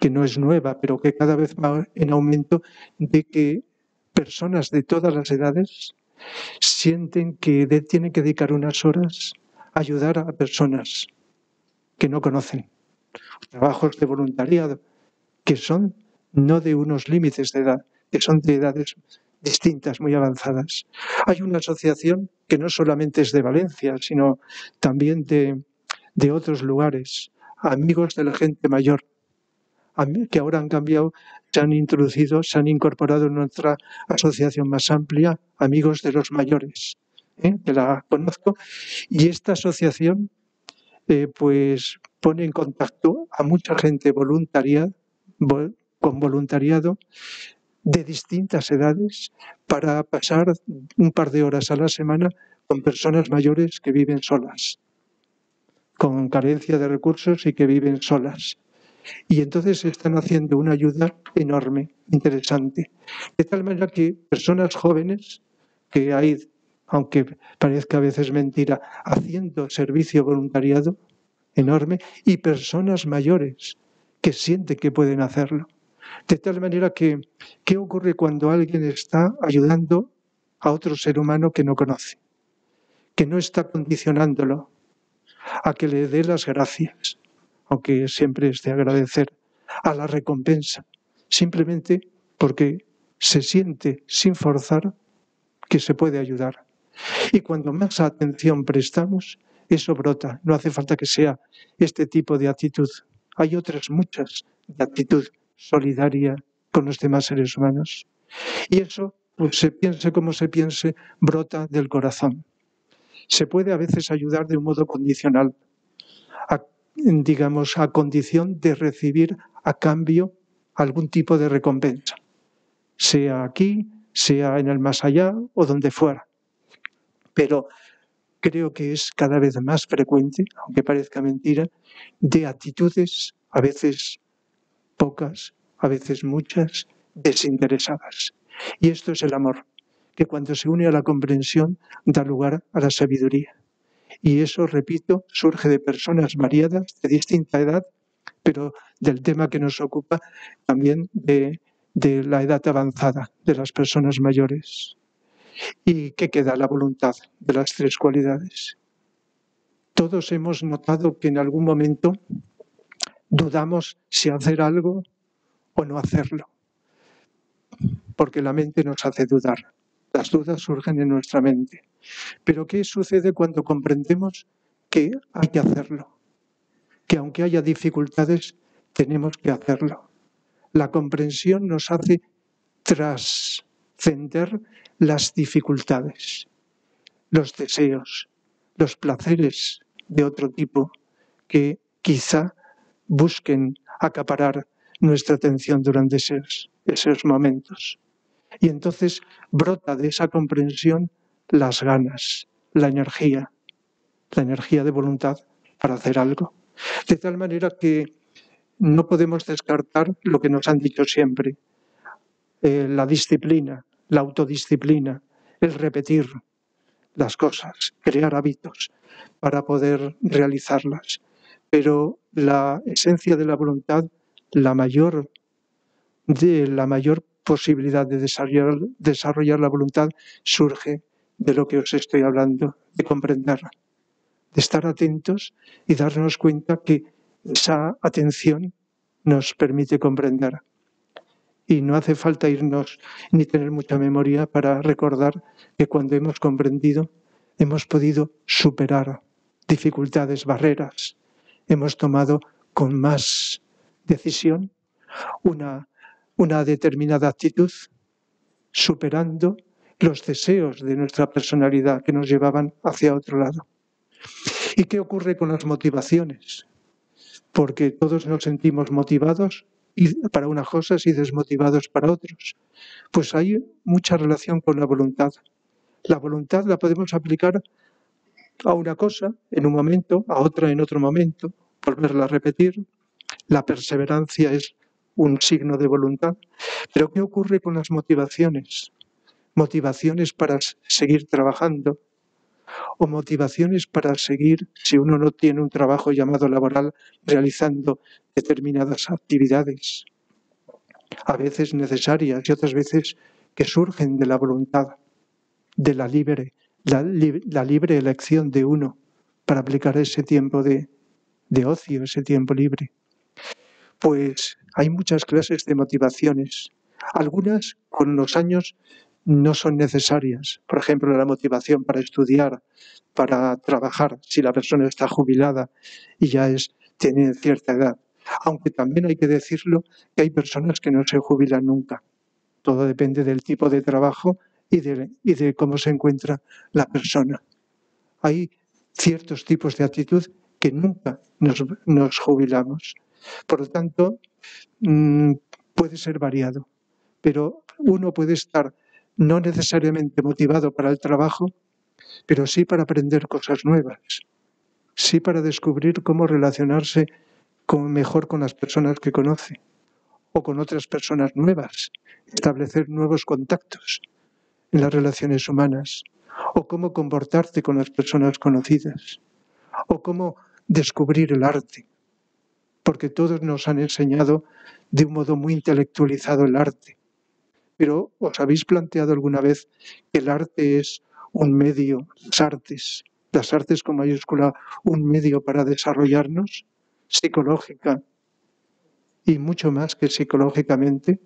que no es nueva, pero que cada vez va en aumento, de que personas de todas las edades sienten que tienen que dedicar unas horas a ayudar a personas que no conocen. Trabajos de voluntariado, que son no de unos límites de edad, que son de edades distintas, muy avanzadas. Hay una asociación que no solamente es de Valencia, sino también de otros lugares, amigos de la gente mayor, que ahora han cambiado, se han introducido, se han incorporado en nuestra asociación más amplia, amigos de los mayores, que la conozco, y esta asociación pues pone en contacto a mucha gente con voluntariado de distintas edades para pasar un par de horas a la semana con personas mayores que viven solas, con carencia de recursos y que viven solas. Y entonces están haciendo una ayuda enorme, interesante. De tal manera que personas jóvenes, que hay, aunque parezca a veces mentira, haciendo servicio voluntariado enorme, y personas mayores que sienten que pueden hacerlo. De tal manera que, ¿qué ocurre cuando alguien está ayudando a otro ser humano que no conoce? Que no está condicionándolo a que le dé las gracias, aunque siempre es de agradecer, a la recompensa, simplemente porque se siente sin forzar que se puede ayudar. Y cuando más atención prestamos, eso brota. No hace falta que sea este tipo de actitud. Hay otras muchas de actitud solidaria con los demás seres humanos. Y eso pues se piense como se piense, brota del corazón. Se puede a veces ayudar de un modo condicional, digamos, a condición de recibir a cambio algún tipo de recompensa, sea aquí, sea en el más allá o donde fuera. Pero creo que es cada vez más frecuente, aunque parezca mentira, de actitudes, a veces pocas, a veces muchas, desinteresadas. Y esto es el amor, que cuando se une a la comprensión da lugar a la sabiduría. Y eso, repito, surge de personas variadas, de distinta edad, pero del tema que nos ocupa también de la edad avanzada, de las personas mayores. ¿Y qué queda? La voluntad de las tres cualidades. Todos hemos notado que en algún momento dudamos si hacer algo o no hacerlo, porque la mente nos hace dudar. Las dudas surgen en nuestra mente. Pero ¿qué sucede cuando comprendemos que hay que hacerlo? Que aunque haya dificultades, tenemos que hacerlo. La comprensión nos hace trascender las dificultades, los deseos, los placeres de otro tipo que quizá busquen acaparar nuestra atención durante esos momentos. Y entonces brota de esa comprensión las ganas, la energía de voluntad para hacer algo. De tal manera que no podemos descartar lo que nos han dicho siempre, la disciplina, la autodisciplina, el repetir las cosas, crear hábitos para poder realizarlas. Pero la esencia de la voluntad, la mayor posibilidad de desarrollar la voluntad surge de lo que os estoy hablando, de comprender, de estar atentos y darnos cuenta que esa atención nos permite comprender. Y no hace falta irnos ni tener mucha memoria para recordar que cuando hemos comprendido hemos podido superar dificultades, barreras. Hemos tomado con más decisión una determinada actitud, superando los deseos de nuestra personalidad que nos llevaban hacia otro lado. ¿Y qué ocurre con las motivaciones? Porque todos nos sentimos motivados para unas cosas y desmotivados para otros. Pues hay mucha relación con la voluntad. La voluntad la podemos aplicar a una cosa en un momento, a otra en otro momento, volverla a repetir. La perseverancia es un signo de voluntad. Pero ¿qué ocurre con las motivaciones? Motivaciones para seguir trabajando o motivaciones para seguir, si uno no tiene un trabajo llamado laboral, realizando determinadas actividades, a veces necesarias y otras veces que surgen de la voluntad, de la libre elección de uno para aplicar ese tiempo de ocio, ese tiempo libre. Pues hay muchas clases de motivaciones. Algunas con los años no son necesarias. Por ejemplo, la motivación para estudiar, para trabajar, si la persona está jubilada y ya tiene cierta edad. Aunque también hay que decirlo que hay personas que no se jubilan nunca. Todo depende del tipo de trabajo y de cómo se encuentra la persona. Hay ciertos tipos de actitud que nunca nos jubilamos. Por lo tanto, puede ser variado, pero uno puede estar no necesariamente motivado para el trabajo, pero sí para aprender cosas nuevas, sí para descubrir cómo relacionarse mejor con las personas que conoce o con otras personas nuevas, establecer nuevos contactos en las relaciones humanas, o cómo comportarte con las personas conocidas, o cómo descubrir el arte, porque todos nos han enseñado de un modo muy intelectualizado el arte. Pero ¿os habéis planteado alguna vez que el arte es un medio, las artes con mayúscula, un medio para desarrollarnos psicológica y mucho más que psicológicamente?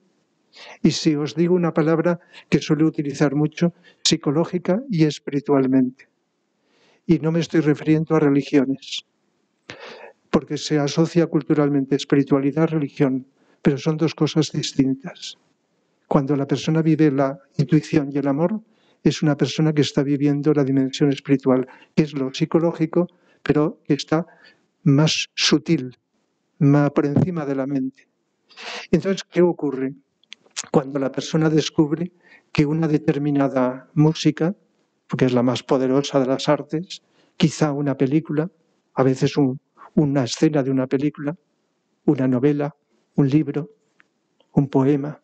Y si os digo una palabra que suelo utilizar mucho, psicológica y espiritualmente. Y no me estoy refiriendo a religiones, porque se asocia culturalmente espiritualidad a religión, pero son dos cosas distintas. Cuando la persona vive la intuición y el amor, es una persona que está viviendo la dimensión espiritual, que es lo psicológico, pero que está más sutil, más por encima de la mente. Entonces, ¿qué ocurre? Cuando la persona descubre que una determinada música, porque es la más poderosa de las artes, quizá una película, a veces una escena de una película, una novela, un libro, un poema,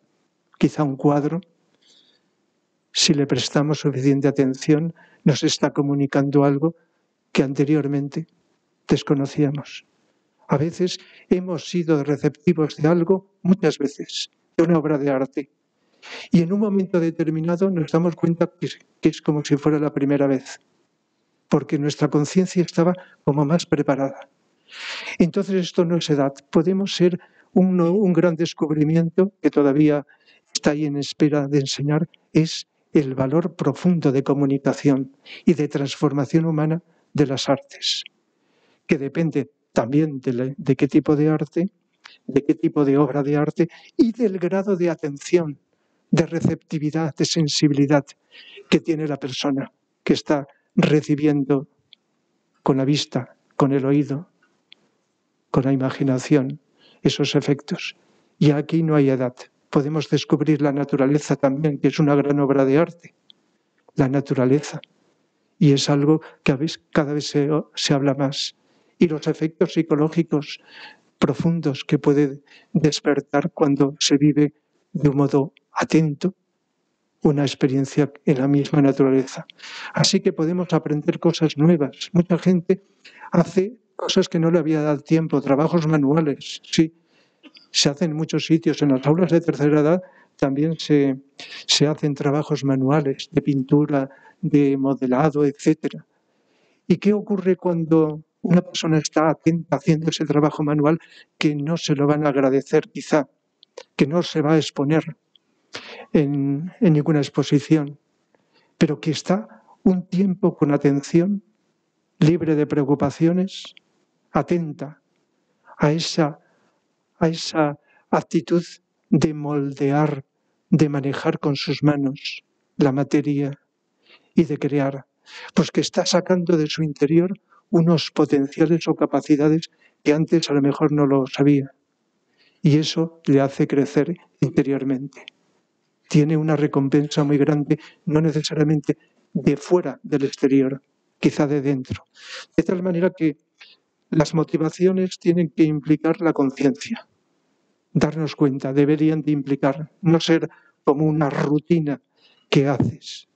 quizá un cuadro, si le prestamos suficiente atención, nos está comunicando algo que anteriormente desconocíamos. A veces hemos sido receptivos de algo, muchas veces, de una obra de arte. Y en un momento determinado nos damos cuenta que es como si fuera la primera vez, porque nuestra conciencia estaba como más preparada. Entonces esto no es edad, podemos ser un gran descubrimiento que todavía está ahí en espera de enseñar, es el valor profundo de comunicación y de transformación humana de las artes, que depende también de qué tipo de arte, de qué tipo de obra de arte y del grado de atención, de receptividad, de sensibilidad que tiene la persona que está recibiendo con la vista, con el oído, con la imaginación, esos efectos. Y aquí no hay edad. Podemos descubrir la naturaleza también, que es una gran obra de arte. La naturaleza. Y es algo que cada vez se habla más. Y los efectos psicológicos profundos que puede despertar cuando se vive de un modo atento una experiencia en la misma naturaleza. Así que podemos aprender cosas nuevas. Mucha gente hace cosas que no le había dado tiempo, trabajos manuales, sí. Se hacen en muchos sitios. En las aulas de tercera edad también se hacen trabajos manuales de pintura, de modelado, etc. ¿Y qué ocurre cuando una persona está atenta haciendo ese trabajo manual que no se lo van a agradecer quizá, que no se va a exponer en ninguna exposición, pero que está un tiempo con atención, libre de preocupaciones, atenta a esa actitud de moldear, de manejar con sus manos la materia y de crear, pues que está sacando de su interior unos potenciales o capacidades que antes a lo mejor no lo sabía. Y eso le hace crecer interiormente. Tiene una recompensa muy grande, no necesariamente de fuera del exterior, quizá de dentro. De tal manera que las motivaciones tienen que implicar la conciencia. Darnos cuenta, deberían de implicar, no ser como una rutina que haces,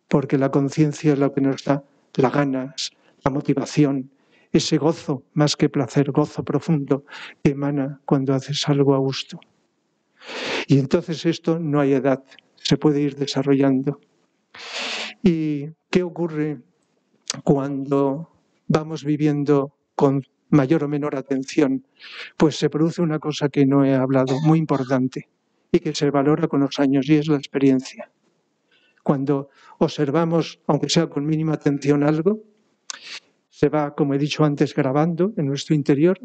porque la conciencia es lo que nos da las ganas, la motivación, ese gozo, más que placer, gozo profundo que emana cuando haces algo a gusto. Y entonces esto no hay edad, se puede ir desarrollando. ¿Y qué ocurre cuando vamos viviendo con mayor o menor atención? Pues se produce una cosa que no he hablado, muy importante, y que se valora con los años, y es la experiencia. Cuando observamos, aunque sea con mínima atención, algo, se va, como he dicho antes, grabando en nuestro interior,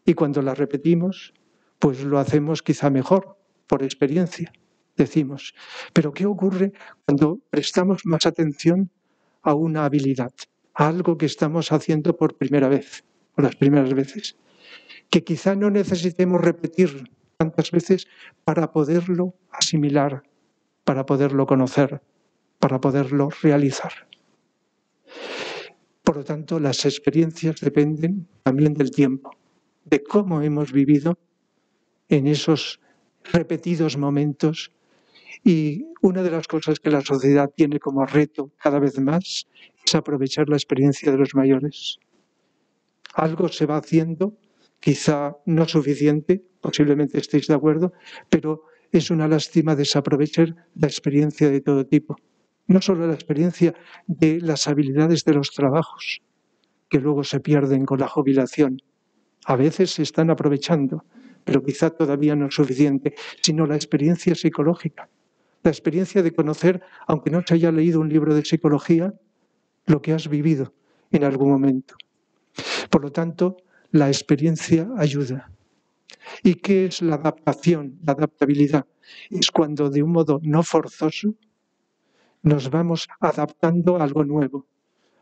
y cuando la repetimos, pues lo hacemos quizá mejor, por experiencia, decimos. Pero ¿qué ocurre cuando prestamos más atención a una habilidad, a algo que estamos haciendo por primera vez, o las primeras veces? Que quizá no necesitemos repetir tantas veces para poderlo asimilar, para poderlo conocer, para poderlo realizar. Por lo tanto, las experiencias dependen también del tiempo, de cómo hemos vivido en esos repetidos momentos. Y una de las cosas que la sociedad tiene como reto cada vez más es aprovechar la experiencia de los mayores. Algo se va haciendo, quizá no suficiente, posiblemente estéis de acuerdo, pero es una lástima desaprovechar la experiencia de todo tipo. No solo la experiencia de las habilidades de los trabajos, que luego se pierden con la jubilación. A veces se están aprovechando, pero quizá todavía no es suficiente, sino la experiencia psicológica. La experiencia de conocer, aunque no se haya leído un libro de psicología, lo que has vivido en algún momento. Por lo tanto, la experiencia ayuda. ¿Y qué es la adaptación, la adaptabilidad? es cuando de un modo no forzoso nos vamos adaptando a algo nuevo.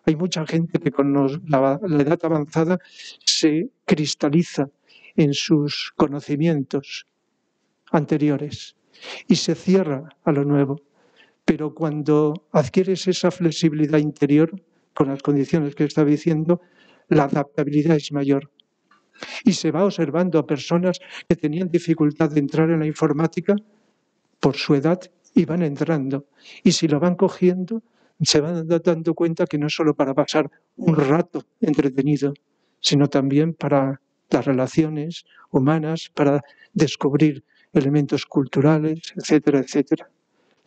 Hay mucha gente que con la edad avanzada se cristaliza en sus conocimientos anteriores y se cierra a lo nuevo. Pero cuando adquieres esa flexibilidad interior, con las condiciones que estaba diciendo, la adaptabilidad es mayor. Y se va observando a personas que tenían dificultad de entrar en la informática por su edad y van entrando. Y si lo van cogiendo, se van dando cuenta que no es solo para pasar un rato entretenido, sino también para las relaciones humanas, para descubrir elementos culturales, etcétera, etcétera.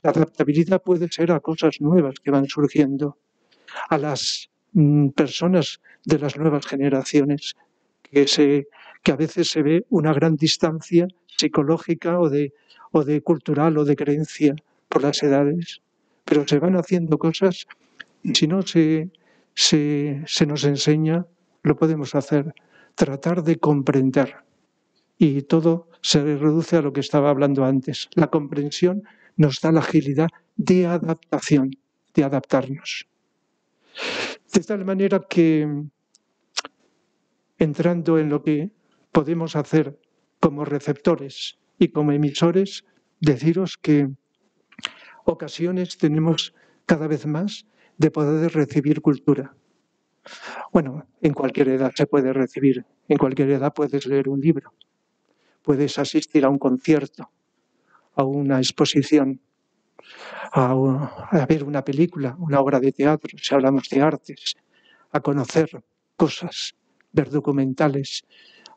La adaptabilidad puede ser a cosas nuevas que van surgiendo, a las personas de las nuevas generaciones, que a veces se ve una gran distancia psicológica o de cultural o de creencia por las edades, pero se van haciendo cosas y si no se nos enseña, lo podemos hacer, tratar de comprender. Y todo se reduce a lo que estaba hablando antes. La comprensión nos da la agilidad de adaptación, de adaptarnos. De tal manera que, entrando en lo que podemos hacer como receptores y como emisores, deciros que ocasiones tenemos cada vez más de poder recibir cultura. Bueno, en cualquier edad se puede recibir, en cualquier edad puedes leer un libro, puedes asistir a un concierto, a una exposición, a ver una película, una obra de teatro, si hablamos de artes, a conocer cosas, ver documentales,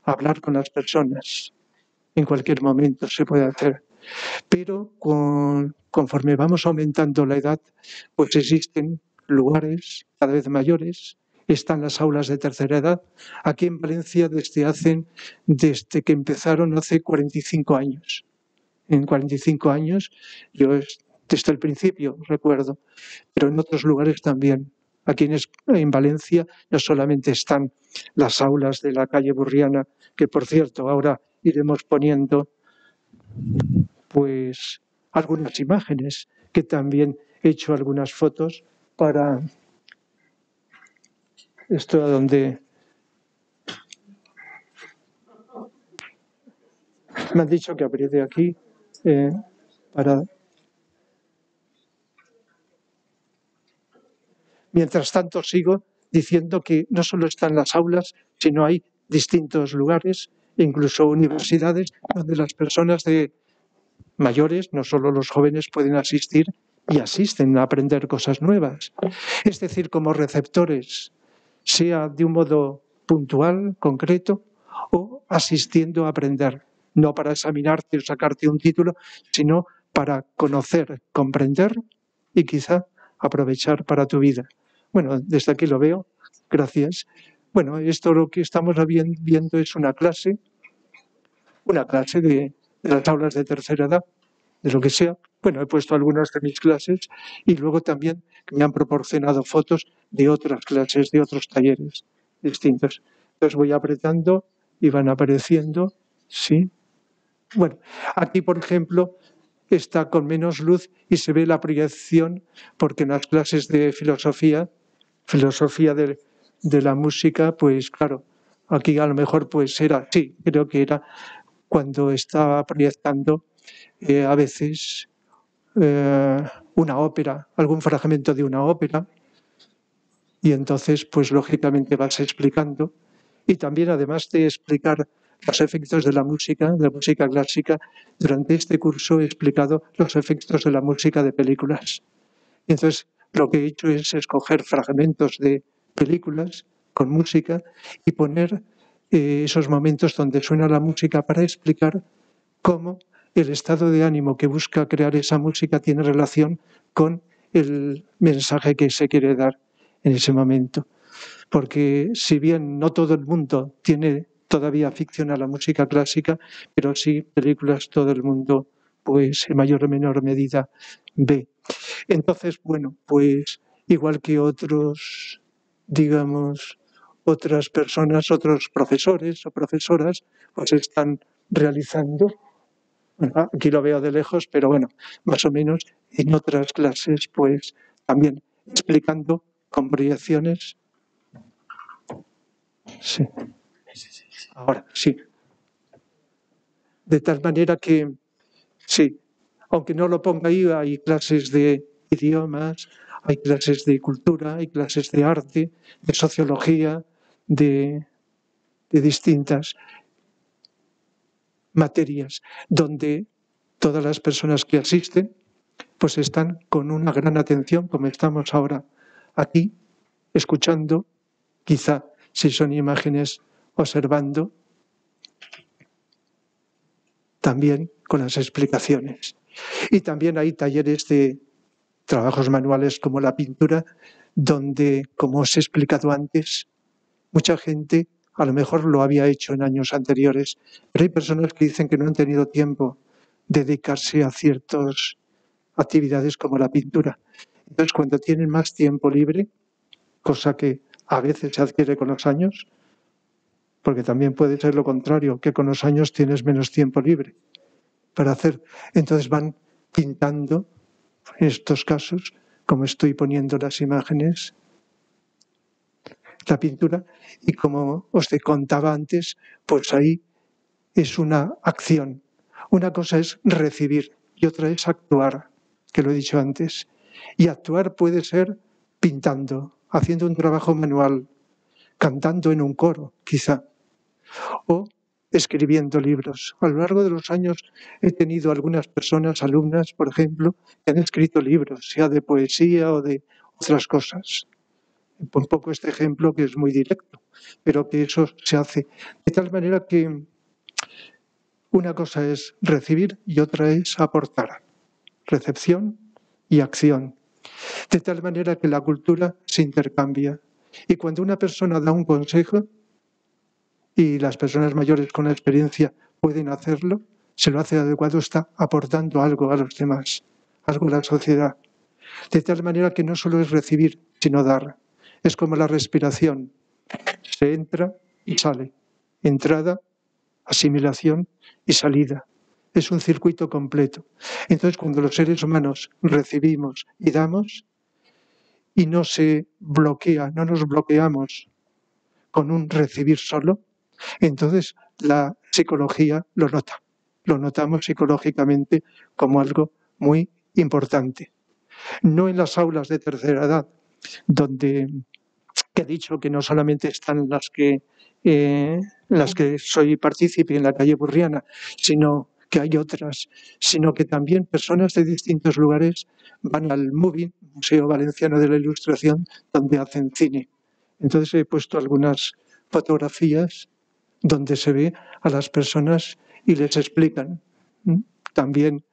a hablar con las personas. En cualquier momento se puede hacer. Pero conforme vamos aumentando la edad, pues existen lugares cada vez mayores. Están las aulas de tercera edad. Aquí en Valencia desde que empezaron hace 45 años. En 45 años, yo desde el principio recuerdo, pero en otros lugares también. Aquí en Valencia no solamente están las aulas de la calle Burriana, que por cierto ahora iremos poniendo pues algunas imágenes, que también he hecho algunas fotos para esto donde me han dicho que apriete aquí para... Mientras tanto sigo diciendo que no solo están las aulas, sino hay distintos lugares, incluso universidades, donde las personas de mayores, no solo los jóvenes, pueden asistir y asisten a aprender cosas nuevas. Es decir, como receptores, sea de un modo puntual, concreto, o asistiendo a aprender, no para examinarte o sacarte un título, sino para conocer, comprender y quizá aprovechar para tu vida. Bueno, desde aquí lo veo, gracias. Bueno, esto lo que estamos viendo es una clase de las aulas de tercera edad, de lo que sea. Bueno, he puesto algunas de mis clases y luego también me han proporcionado fotos de otras clases, de otros talleres distintos. Entonces voy apretando y van apareciendo, sí. Bueno, aquí, por ejemplo, está con menos luz y se ve la proyección porque en las clases de filosofía de la música, pues claro, aquí a lo mejor pues era, sí, creo que era cuando estaba proyectando a veces una ópera, algún fragmento de una ópera, y entonces pues lógicamente vas explicando y también además de explicar los efectos de la música clásica, durante este curso he explicado los efectos de la música de películas. Y entonces lo que he hecho es escoger fragmentos de películas con música y poner esos momentos donde suena la música para explicar cómo el estado de ánimo que busca crear esa música tiene relación con el mensaje que se quiere dar en ese momento. Porque si bien no todo el mundo tiene todavía afición a la música clásica, pero sí películas todo el mundo, pues en mayor o menor medida, ve. Entonces, bueno, pues igual que otros, digamos, otras personas, otros profesores o profesoras, pues están realizando Bueno, aquí lo veo de lejos, pero bueno, más o menos en otras clases, pues también explicando con proyecciones. Sí, ahora sí. De tal manera que, sí, aunque no lo ponga ahí, hay clases de idiomas, hay clases de cultura, hay clases de arte, de sociología, de distintas materias, donde todas las personas que asisten pues están con una gran atención, como estamos ahora aquí, escuchando, quizá si son imágenes, observando, también con las explicaciones. Y también hay talleres de trabajos manuales como la pintura, donde, como os he explicado antes, mucha gente a lo mejor lo había hecho en años anteriores, pero hay personas que dicen que no han tenido tiempo de dedicarse a ciertas actividades como la pintura. Entonces, cuando tienen más tiempo libre, cosa que a veces se adquiere con los años, porque también puede ser lo contrario, que con los años tienes menos tiempo libre para hacer. Entonces van pintando, en estos casos, como estoy poniendo las imágenes, la pintura, y como os contaba antes, pues ahí es una acción. Una cosa es recibir y otra es actuar, que lo he dicho antes. Y actuar puede ser pintando, haciendo un trabajo manual, cantando en un coro, quizá, o escribiendo libros. A lo largo de los años he tenido algunas personas, alumnas, por ejemplo, que han escrito libros, sea de poesía o de otras cosas. Un poco este ejemplo que es muy directo, pero que eso se hace de tal manera que una cosa es recibir y otra es aportar. Recepción y acción. De tal manera que la cultura se intercambia. Y cuando una persona da un consejo, y las personas mayores con experiencia pueden hacerlo, se lo hace adecuado, está aportando algo a los demás, algo a la sociedad. De tal manera que no solo es recibir, sino dar. Es como la respiración. Se entra y sale. Entrada, asimilación y salida. Es un circuito completo. Entonces, cuando los seres humanos recibimos y damos, y no se bloquea, no nos bloqueamos con un recibir solo, entonces la psicología lo nota. Lo notamos psicológicamente como algo muy importante. No en las aulas de tercera edad, donde he dicho que no solamente están las que soy partícipe en la calle Burriana, sino que hay otras, sino que también personas de distintos lugares van al MUBI, Museo Valenciano de la Ilustración, donde hacen cine. Entonces he puesto algunas fotografías donde se ve a las personas y les explican. También,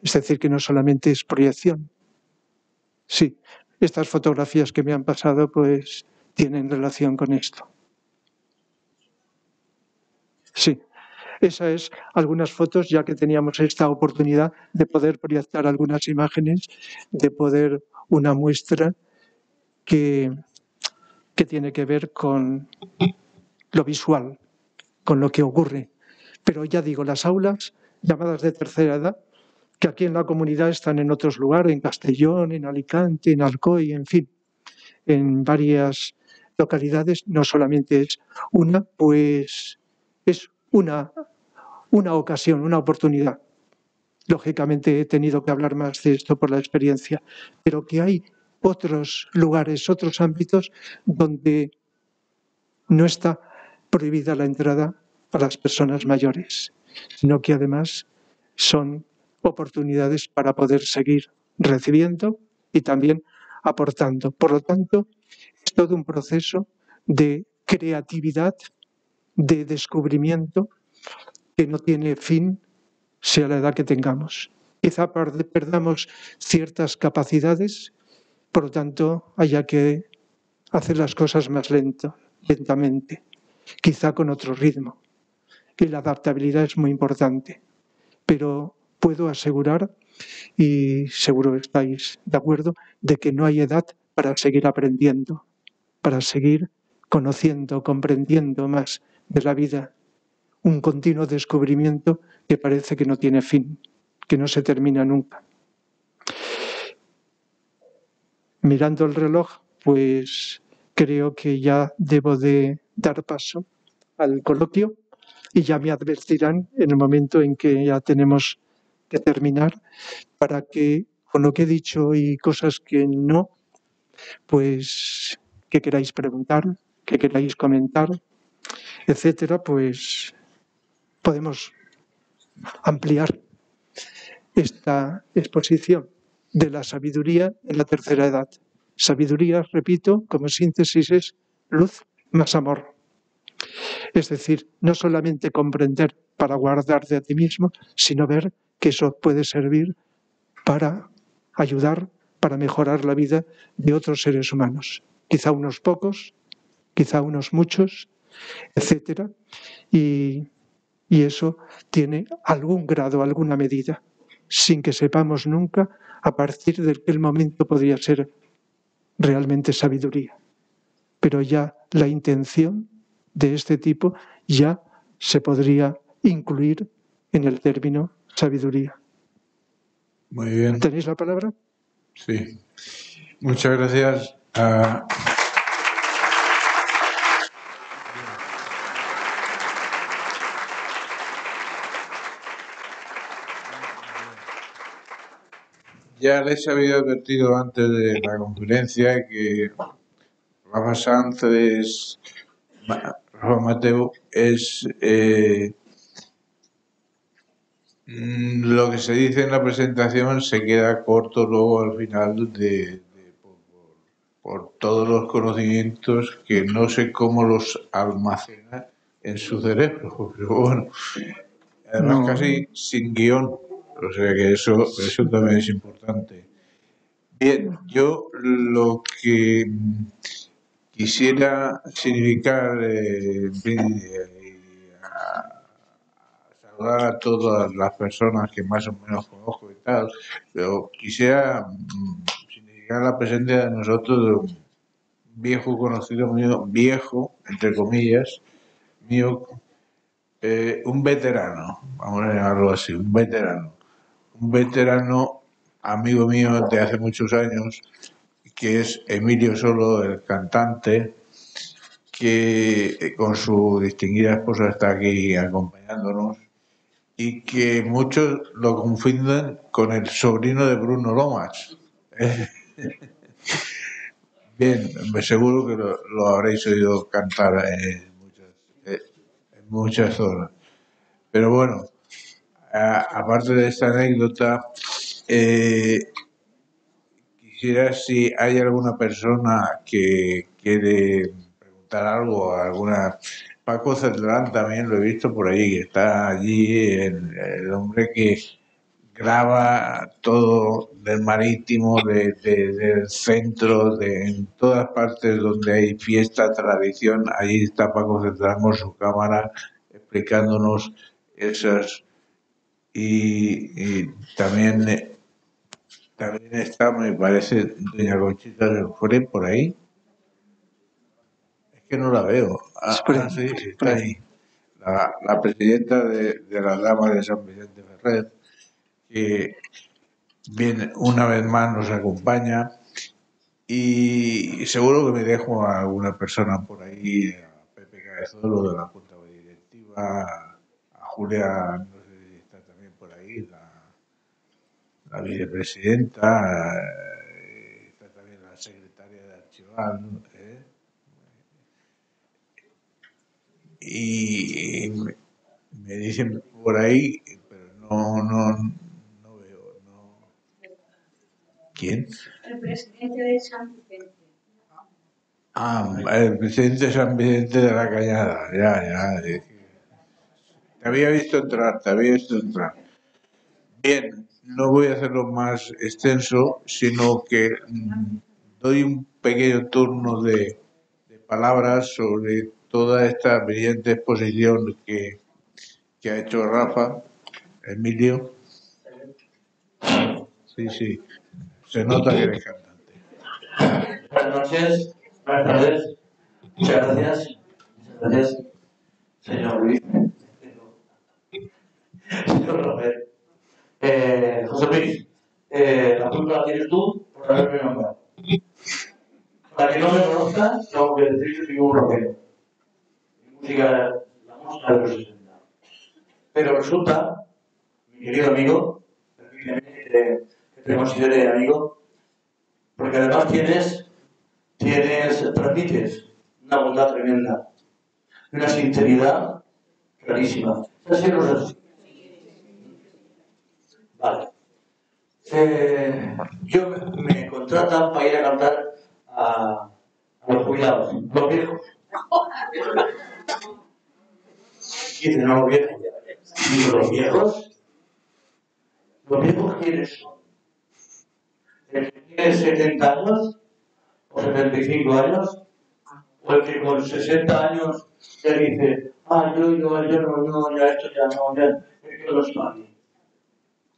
es decir, que no solamente es proyección. Sí, estas fotografías que me han pasado pues tienen relación con esto. Sí, esa es algunas fotos, ya que teníamos esta oportunidad de poder proyectar algunas imágenes, de poder una muestra que tiene que ver con lo visual, con lo que ocurre. Pero ya digo, las aulas llamadas de tercera edad, que aquí en la comunidad están en otros lugares, en Castellón, en Alicante, en Alcoy, en fin, en varias localidades, no solamente es una, pues es una ocasión, una oportunidad. Lógicamente he tenido que hablar más de esto por la experiencia, pero que hay otros lugares, otros ámbitos donde no está prohibida la entrada a las personas mayores, sino que además son oportunidades para poder seguir recibiendo y también aportando. Por lo tanto, es todo un proceso de creatividad, de descubrimiento que no tiene fin, sea la edad que tengamos. Quizá perdamos ciertas capacidades, por lo tanto haya que hacer las cosas más lentamente, quizá con otro ritmo. Y la adaptabilidad es muy importante. Pero puedo asegurar, y seguro estáis de acuerdo, de que no hay edad para seguir aprendiendo, para seguir conociendo, comprendiendo más de la vida. un continuo descubrimiento que parece que no tiene fin, que no se termina nunca. Mirando el reloj, pues creo que ya debo de dar paso al coloquio y ya me advertirán en el momento en que ya tenemos que terminar para que con lo que he dicho y cosas que no, pues que queráis preguntar, que queráis comentar, etcétera, pues podemos ampliar esta exposición de la sabiduría en la tercera edad. Sabiduría, repito, como síntesis es luz más amor. Es decir, no solamente comprender para guardar de ti mismo, sino ver que eso puede servir para ayudar, para mejorar la vida de otros seres humanos. Quizá unos pocos, quizá unos muchos, etcétera. Y eso tiene algún grado, alguna medida, sin que sepamos nunca a partir de qué momento podría ser realmente sabiduría. Pero ya la intención de este tipo ya se podría incluir en el término sabiduría. Muy bien. ¿Tenéis la palabra? Sí. Muchas gracias. Ya les había advertido antes de la conferencia que Rafa Sanz Rafa Mateu es lo que se dice en la presentación se queda corto luego al final por todos los conocimientos que no sé cómo los almacena en su cerebro, pero bueno, además casi sin guión, o sea que eso también es importante. Bien, yo lo que quisiera significar, saludar a todas las personas que más o menos conozco y tal, pero quisiera significar la presencia de nosotros de un viejo conocido mío, viejo, entre comillas, mío, un veterano, vamos a llamarlo así, un veterano amigo mío de hace muchos años, que es Emilio Solo, el cantante, que con su distinguida esposa está aquí acompañándonos y que muchos lo confunden con el sobrino de Bruno Lomas. Bien, me seguro que lo habréis oído cantar en muchas zonas. Pero bueno, aparte de esta anécdota, quisiera si hay alguna persona que quiere preguntar algo, alguna... Paco Cetlán también lo he visto por ahí, que está allí, el hombre que graba todo del marítimo, del centro, en todas partes donde hay fiesta, tradición, ahí está Paco Cetlán con su cámara explicándonos esas. Y también está, me parece, doña Conchita del Fore por ahí. Es que no la veo. Sí, está ahí. La presidenta de las damas de San Vicente Ferrer, que viene una vez más nos acompaña, y seguro que me dejo a alguna persona por ahí, a Pepe Cabezolo de la Junta Directiva, a Julia, no sé si está también por ahí, la vicepresidenta, está también la secretaria de Archival, y me dicen por ahí, pero no veo, no. ¿Quién? El presidente de San Vicente. El presidente de San Vicente de la Cañada, ya. Te había visto entrar. Bien, no voy a hacerlo más extenso, sino que doy un pequeño turno de palabras sobre toda esta brillante exposición que ha hecho Rafa, Emilio. Sí, se nota que eres cantante. Buenas noches, buenas tardes, muchas gracias, señor Luis. un rockero. La música de los 60. Pero resulta, mi querido amigo, permíteme que te considere amigo, porque además transmites una bondad tremenda, una sinceridad clarísima. ¿Sabes qué nos hace? Vale. Yo me contratan para ir a cantar a los jubilados, los viejos. Dicen, no, los viejos. Digo, los viejos quiénes son. El que tiene 70 años o 75 años, o el que con 60 años te dice, yo ya esto ya no, ya, es que no es nadie.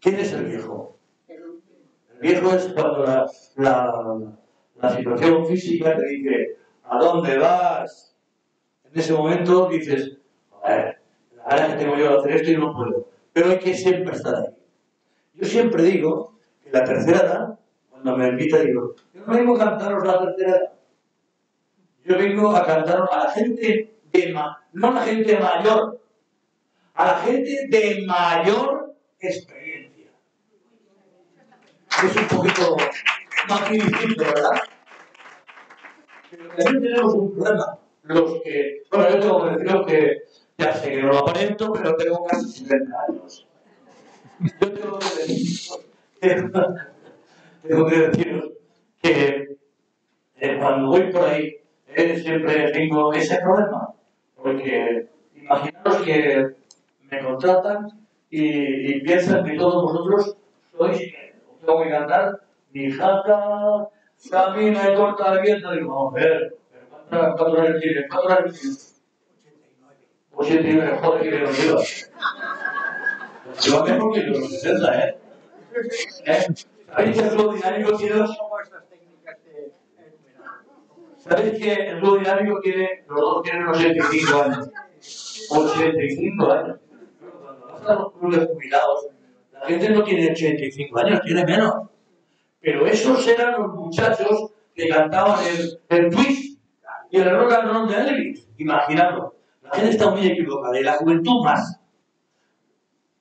¿Quién es el viejo? El viejo es cuando la situación física te dice, ¿a dónde vas? En ese momento dices, a ver, la verdad que tengo yo que hacer esto y no puedo. Pero hay que siempre estar ahí. Yo siempre digo que la tercera edad, cuando me invita, digo, yo no vengo a cantaros la tercera edad. Yo vengo a cantaros a la gente no a la gente mayor, a la gente de mayor experiencia. Es un poquito más difícil, ¿verdad? Pero también tenemos un problema. Los que, bueno, yo tengo que deciros que ya sé que no lo aparento, pero tengo casi 70 años. Yo tengo que deciros que cuando voy por ahí siempre tengo ese problema. Porque imaginaos que me contratan y piensan que todos vosotros sois que os tengo que cantar mi jaca, camina y corta el viento. Digo, vamos a ver, ¿cuántos años tienes? ¿Cuántos años tienes? 89, joder, que no lleva. Lleva mejor que los 60, ¿eh? ¿Sabéis que el flujo dinámico tiene ¿Sabéis que el flujo dinámico tiene, los dos tienen 85 años? 85 años. Cuando vas a los clubes jubilados, la gente no tiene 85 años, tiene menos. Pero esos eran los muchachos que cantaban el twist y el rock and roll de Elvis. Imaginadlo. La gente está muy equivocada y la juventud más.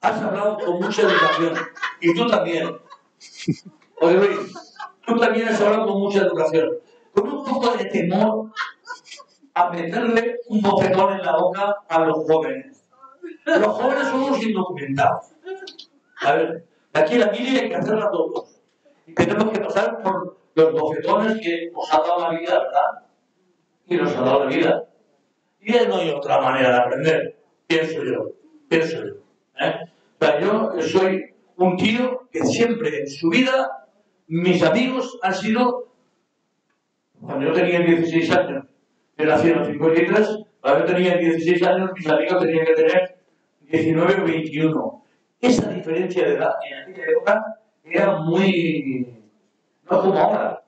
Has hablado con mucha educación. Y tú también. Oye, Luis, tú también has hablado con mucha educación. Con un poco de temor a meterle un bofetón en la boca a los jóvenes. Los jóvenes somos indocumentados. A ver, de aquí a la mili hay que hacerla todos. Y tenemos que pasar por los bofetones que nos ha dado la vida, ¿verdad? Y nos ha dado la vida. Y no hay otra manera de aprender, pienso yo. O sea, yo soy un tío que siempre en su vida, mis amigos han sido, cuando yo tenía 16 años, yo nací en los 53, cuando yo tenía 16 años, mis amigos tenían que tener 19 o 21. Esa diferencia de edad en aquella época era muy... no como ahora.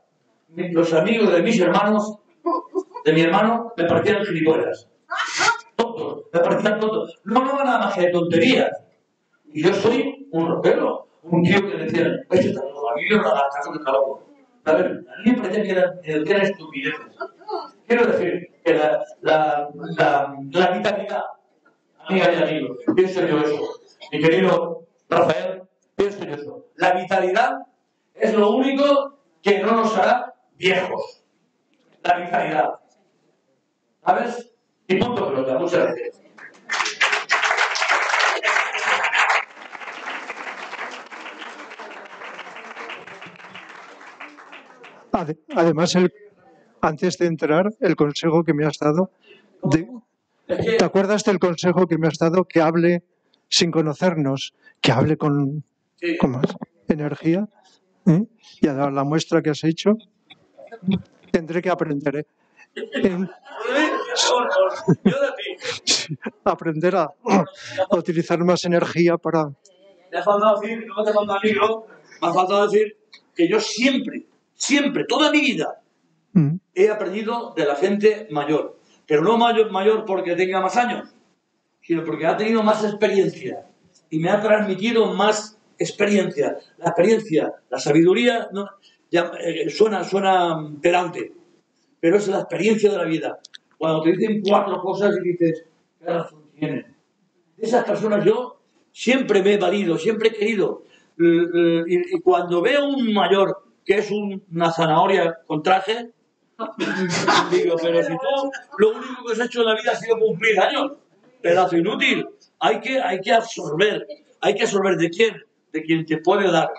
Los amigos de mis hermanos, de mi hermano, me parecían gilipollas. Tontos, me parecían tontos. No hablaba nada más que de tonterías. Y yo soy un rockero, un tío que decía, esto está loco, a mí yo no hagas caso que está loco. A ver, a mí me parecía que eran estupideces. Quiero decir que la vitalidad, amiga y amigos, pienso yo eso. Mi querido Rafael, pienso yo eso. La vitalidad es lo único que no nos hará viejos. La vitalidad. ¿Sabes? Y punto pelota. Muchas gracias. Además, antes de entrar, el consejo que me has dado, ¿te acuerdas del consejo que me has dado que hable sin conocernos, que hable con más energía? Y a la muestra que has hecho, tendré que aprender. Aprender a utilizar más energía para... Me ha faltado decir, no me ha faltado amigo, me ha faltado decir que yo siempre, toda mi vida, he aprendido de la gente mayor. Pero no mayor porque tenga más años, sino porque ha tenido más experiencia y me ha transmitido más experiencia. La experiencia, la sabiduría, suena pedante, pero es la experiencia de la vida. cuando te dicen 4 cosas y dices, ¿qué razón tienen? De esas personas yo siempre me he valido, siempre he querido. Y cuando veo un mayor que es una zanahoria con traje, digo, pero si tú lo único que has hecho en la vida ha sido cumplir años, pedazo inútil, hay que absorber de quién, de quien te puede dar,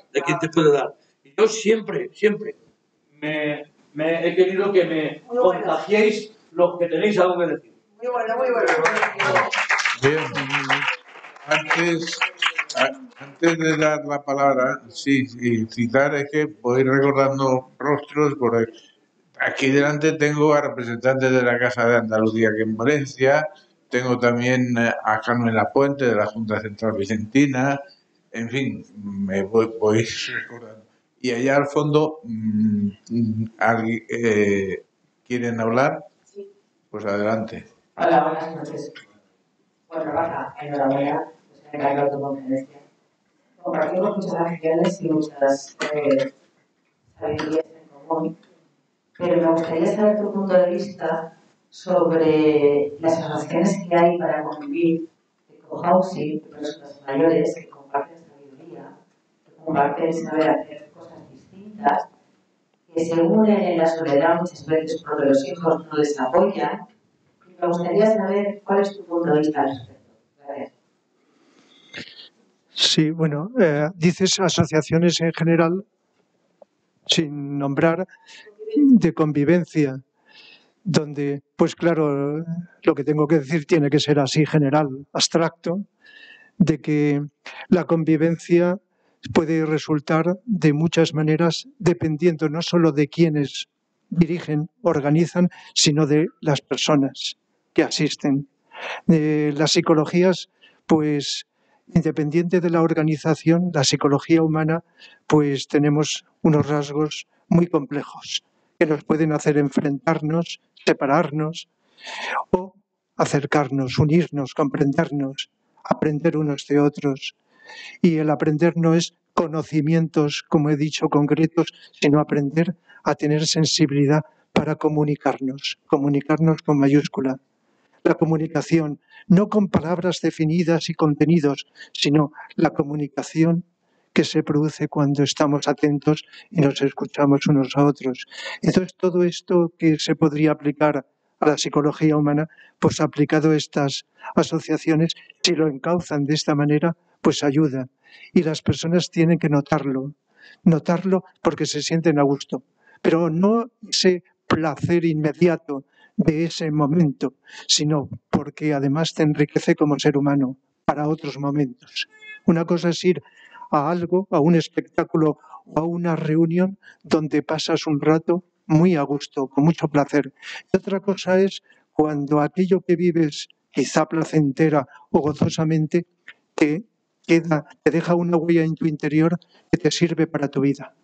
Y yo siempre me he querido que me contagiéis los que tenéis algo que decir. Muy bueno, muy bueno. Bien. Antes de dar la palabra, sí, citar es que voy recordando rostros. Aquí delante tengo a representantes de la Casa de Andalucía aquí en Valencia, tengo también a Carmen Lapuente de la Junta Central Vicentina, en fin, me voy recordando. Y allá al fondo, ¿quieren hablar? Sí. Pues adelante. Hola, buenas noches. Bueno, Rafa, enhorabuena, pues me encanta tu conferencia. Compartimos muchas aficiones y muchas sabidurías en común, pero me gustaría saber tu punto de vista sobre las asociaciones que hay para convivir, de cohousing, de personas mayores que comparten sabiduría, que comparten saber hacer cosas distintas, que se unen en la soledad muchas veces porque los hijos no les apoyan. Y me gustaría saber cuál es tu punto de vista al respecto. Gracias. Sí, bueno, dices asociaciones en general, sin nombrar, de convivencia, donde, pues claro, lo que tengo que decir tiene que ser así general, abstracto, de que la convivencia puede resultar de muchas maneras dependiendo no solo de quienes dirigen, organizan, sino de las personas que asisten. Las psicologías, pues, independiente de la organización, la psicología humana, pues tenemos unos rasgos muy complejos que nos pueden hacer enfrentarnos, separarnos o acercarnos, unirnos, comprendernos, aprender unos de otros. Y el aprender no es conocimientos, como he dicho, concretos, sino aprender a tener sensibilidad para comunicarnos con mayúscula. La comunicación, no con palabras definidas y contenidos, sino la comunicación que se produce cuando estamos atentos y nos escuchamos unos a otros. Entonces, todo esto que se podría aplicar a la psicología humana, pues aplicado a estas asociaciones, si lo encauzan de esta manera, pues ayuda. Y las personas tienen que notarlo porque se sienten a gusto, pero no ese placer inmediato de ese momento, sino porque además te enriquece como ser humano para otros momentos. Una cosa es ir a algo, a un espectáculo o a una reunión donde pasas un rato muy a gusto, con mucho placer. Y otra cosa es cuando aquello que vives, quizá placentera o gozosamente, te deja una huella en tu interior que te sirve para tu vida.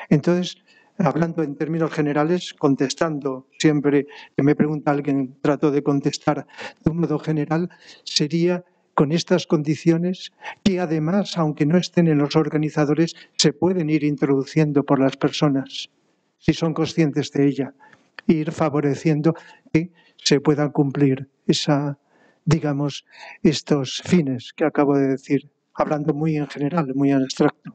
Entonces, hablando en términos generales, contestando siempre que me pregunta alguien, trato de contestar de un modo general, sería con estas condiciones que además, aunque no estén en los organizadores, se pueden ir introduciendo por las personas, si son conscientes de ella, e ir favoreciendo que se puedan cumplir estos fines que acabo de decir, hablando muy en general, muy en abstracto.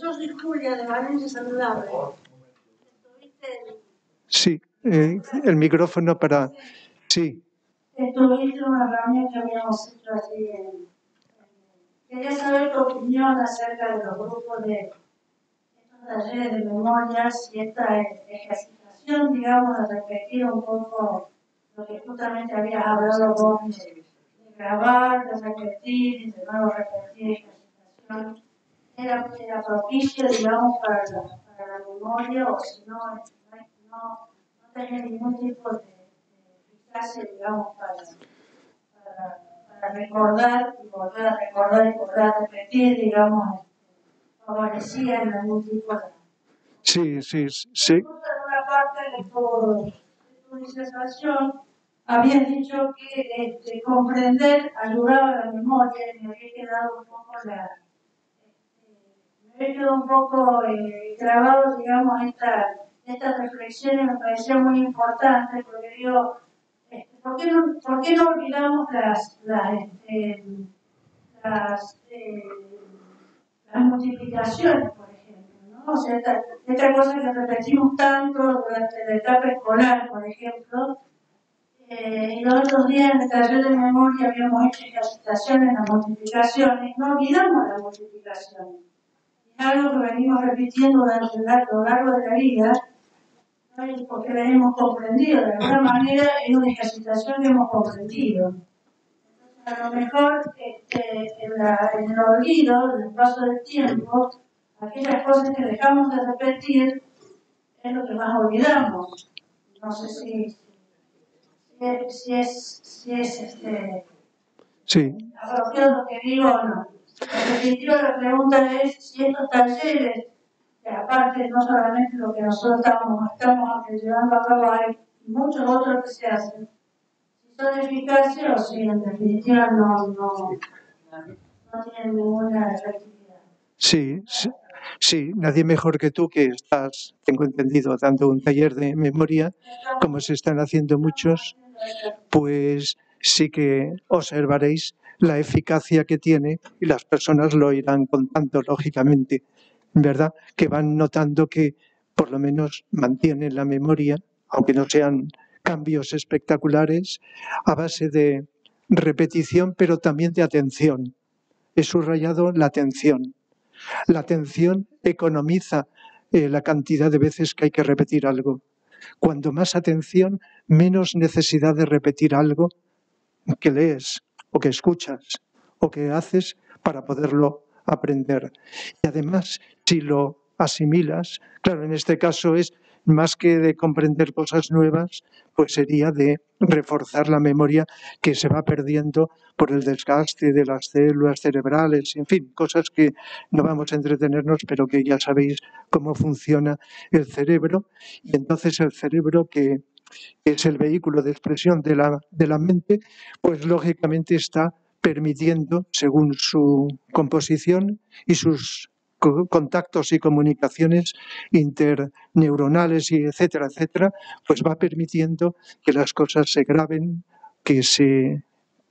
Yo soy Julia de Valencia Saludable. Sí, el micrófono para... Sí. Estuviste una reunión que habíamos hecho así. Quería saber tu opinión acerca de los grupos de estos talleres de memorias y esta ejercitación, digamos, de repetir un poco lo que justamente habías hablado vos, de grabar, de repetir, de nuevo repetir ejercitación. Era propicio, digamos, para la memoria, o si no tenía ningún tipo de eficacia, digamos, para recordar y volver a recordar y volver a repetir, digamos, favorecía en algún tipo de... Sí. En una parte de tu disertación habías dicho que comprender ayudaba a la memoria y me había quedado un poco grabado, digamos, estas reflexiones me parecían muy importantes, porque digo, ¿por qué no olvidamos las multiplicaciones, por ejemplo, ¿no? O sea, esta cosa que repetimos tanto durante la etapa escolar, por ejemplo, y los otros días en el taller de memoria habíamos hecho ejercitaciones en las multiplicaciones, no olvidamos las multiplicaciones. Es algo que venimos repitiendo durante lo largo de la vida, ¿no? Porque la hemos comprendido, de alguna manera es una ejercitación que hemos comprendido. A lo mejor en el olvido, en el paso del tiempo, aquellas cosas que dejamos de repetir es lo que más olvidamos. No sé si es Sí. apropiado lo que digo o no. En definitiva, la pregunta es si estos talleres, que aparte no solamente lo que nosotros estamos llevando a cabo, hay muchos otros que se hacen, son eficaces o si en definitiva no tienen ninguna efectividad. Sí, nadie mejor que tú que estás, tengo entendido, dando un taller de memoria, como se están haciendo muchos, pues sí que observaréis la eficacia que tiene y las personas lo irán contando, lógicamente, ¿verdad? Que van notando que por lo menos mantienen la memoria, aunque no sean cambios espectaculares, a base de repetición, pero también de atención. He subrayado la atención. La atención economiza la cantidad de veces que hay que repetir algo. Cuando más atención, menos necesidad de repetir algo que lees o que escuchas o que haces para poderlo aprender. Y además, si lo asimilas, claro, en este caso es más que de comprender cosas nuevas, pues sería de reforzar la memoria que se va perdiendo por el desgaste de las células cerebrales, en fin, cosas que no vamos a entretenernos, pero que ya sabéis cómo funciona el cerebro. Y entonces el cerebro, que es el vehículo de expresión de la mente, pues lógicamente está permitiendo, según su composición y sus contactos y comunicaciones interneuronales y etcétera, etcétera, pues va permitiendo que las cosas se graben, que se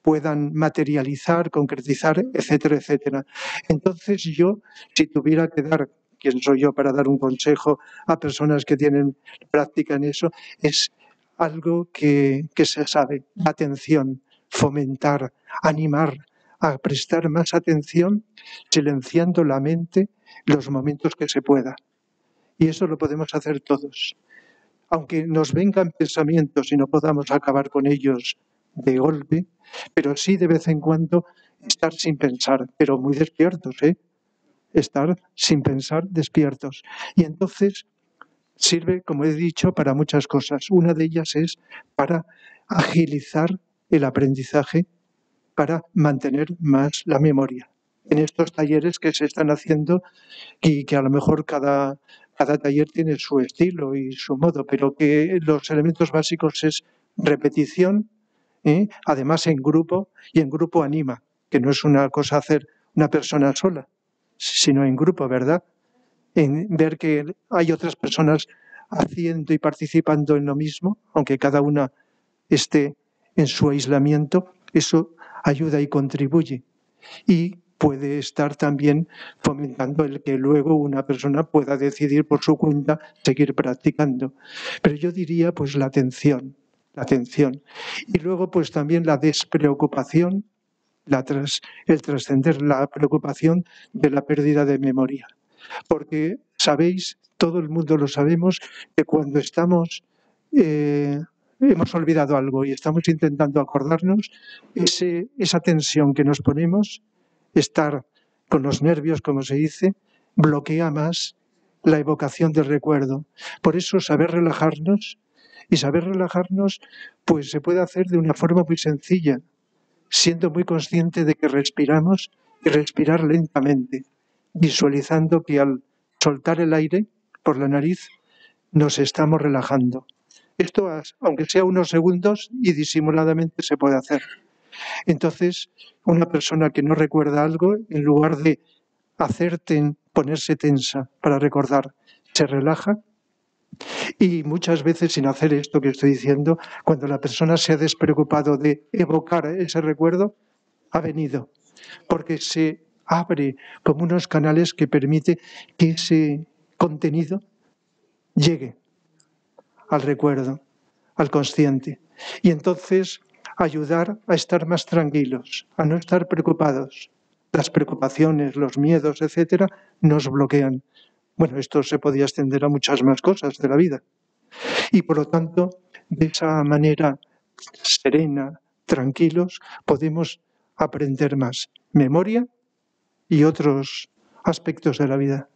puedan materializar, concretizar, etcétera, etcétera. Entonces yo, si tuviera que dar, ¿quién soy yo para dar un consejo a personas que tienen práctica en eso? Es algo que se sabe, atención, fomentar, animar a prestar más atención, silenciando la mente los momentos que se pueda. Y eso lo podemos hacer todos. Aunque nos vengan pensamientos y no podamos acabar con ellos de golpe, pero sí de vez en cuando estar sin pensar, pero muy despiertos, estar sin pensar despiertos. Y entonces sirve, como he dicho, para muchas cosas. Una de ellas es para agilizar el aprendizaje, para mantener más la memoria. En estos talleres que se están haciendo y que a lo mejor cada taller tiene su estilo y su modo, pero que los elementos básicos es repetición, además en grupo, y en grupo anima, que no es una cosa hacer una persona sola, sino en grupo, ¿verdad? En ver que hay otras personas haciendo y participando en lo mismo, aunque cada una esté en su aislamiento, eso ayuda y contribuye. Y puede estar también fomentando el que luego una persona pueda decidir por su cuenta seguir practicando. Pero yo diría pues la atención. Y luego pues también la despreocupación, el trascender la preocupación de la pérdida de memoria. Porque sabéis, todo el mundo lo sabemos, que cuando hemos olvidado algo y estamos intentando acordarnos, esa tensión que nos ponemos, estar con los nervios, como se dice, bloquea más la evocación del recuerdo. Por eso saber relajarnos, pues se puede hacer de una forma muy sencilla, siendo muy consciente de que respiramos y respirar lentamente, visualizando que al soltar el aire por la nariz nos estamos relajando. Esto, aunque sea unos segundos y disimuladamente, se puede hacer. Entonces, una persona que no recuerda algo, en lugar de ponerse tensa para recordar, se relaja Y muchas veces, sin hacer esto que estoy diciendo, cuando la persona se ha despreocupado de evocar ese recuerdo, ha venido, porque se abre como unos canales que permite que ese contenido llegue al recuerdo, al consciente. Y entonces ayudar a estar más tranquilos, a no estar preocupados. Las preocupaciones, los miedos, etcétera, nos bloquean. Bueno, esto se podía extender a muchas más cosas de la vida. Y por lo tanto, de esa manera serena, tranquilos, podemos aprender más memoria y otros aspectos de la vida.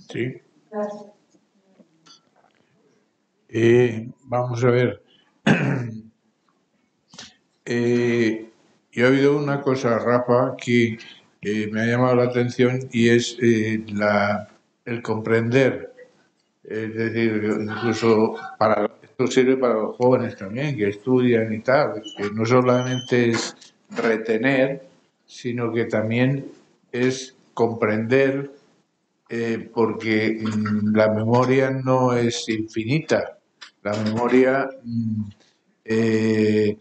Sí. Vamos a ver. Yo he oído una cosa, Rafa, que me ha llamado la atención y es el comprender. Es decir, incluso esto sirve para los jóvenes también, que estudian y tal, que no solamente es retener, sino que también es comprender, porque la memoria no es infinita. La memoria te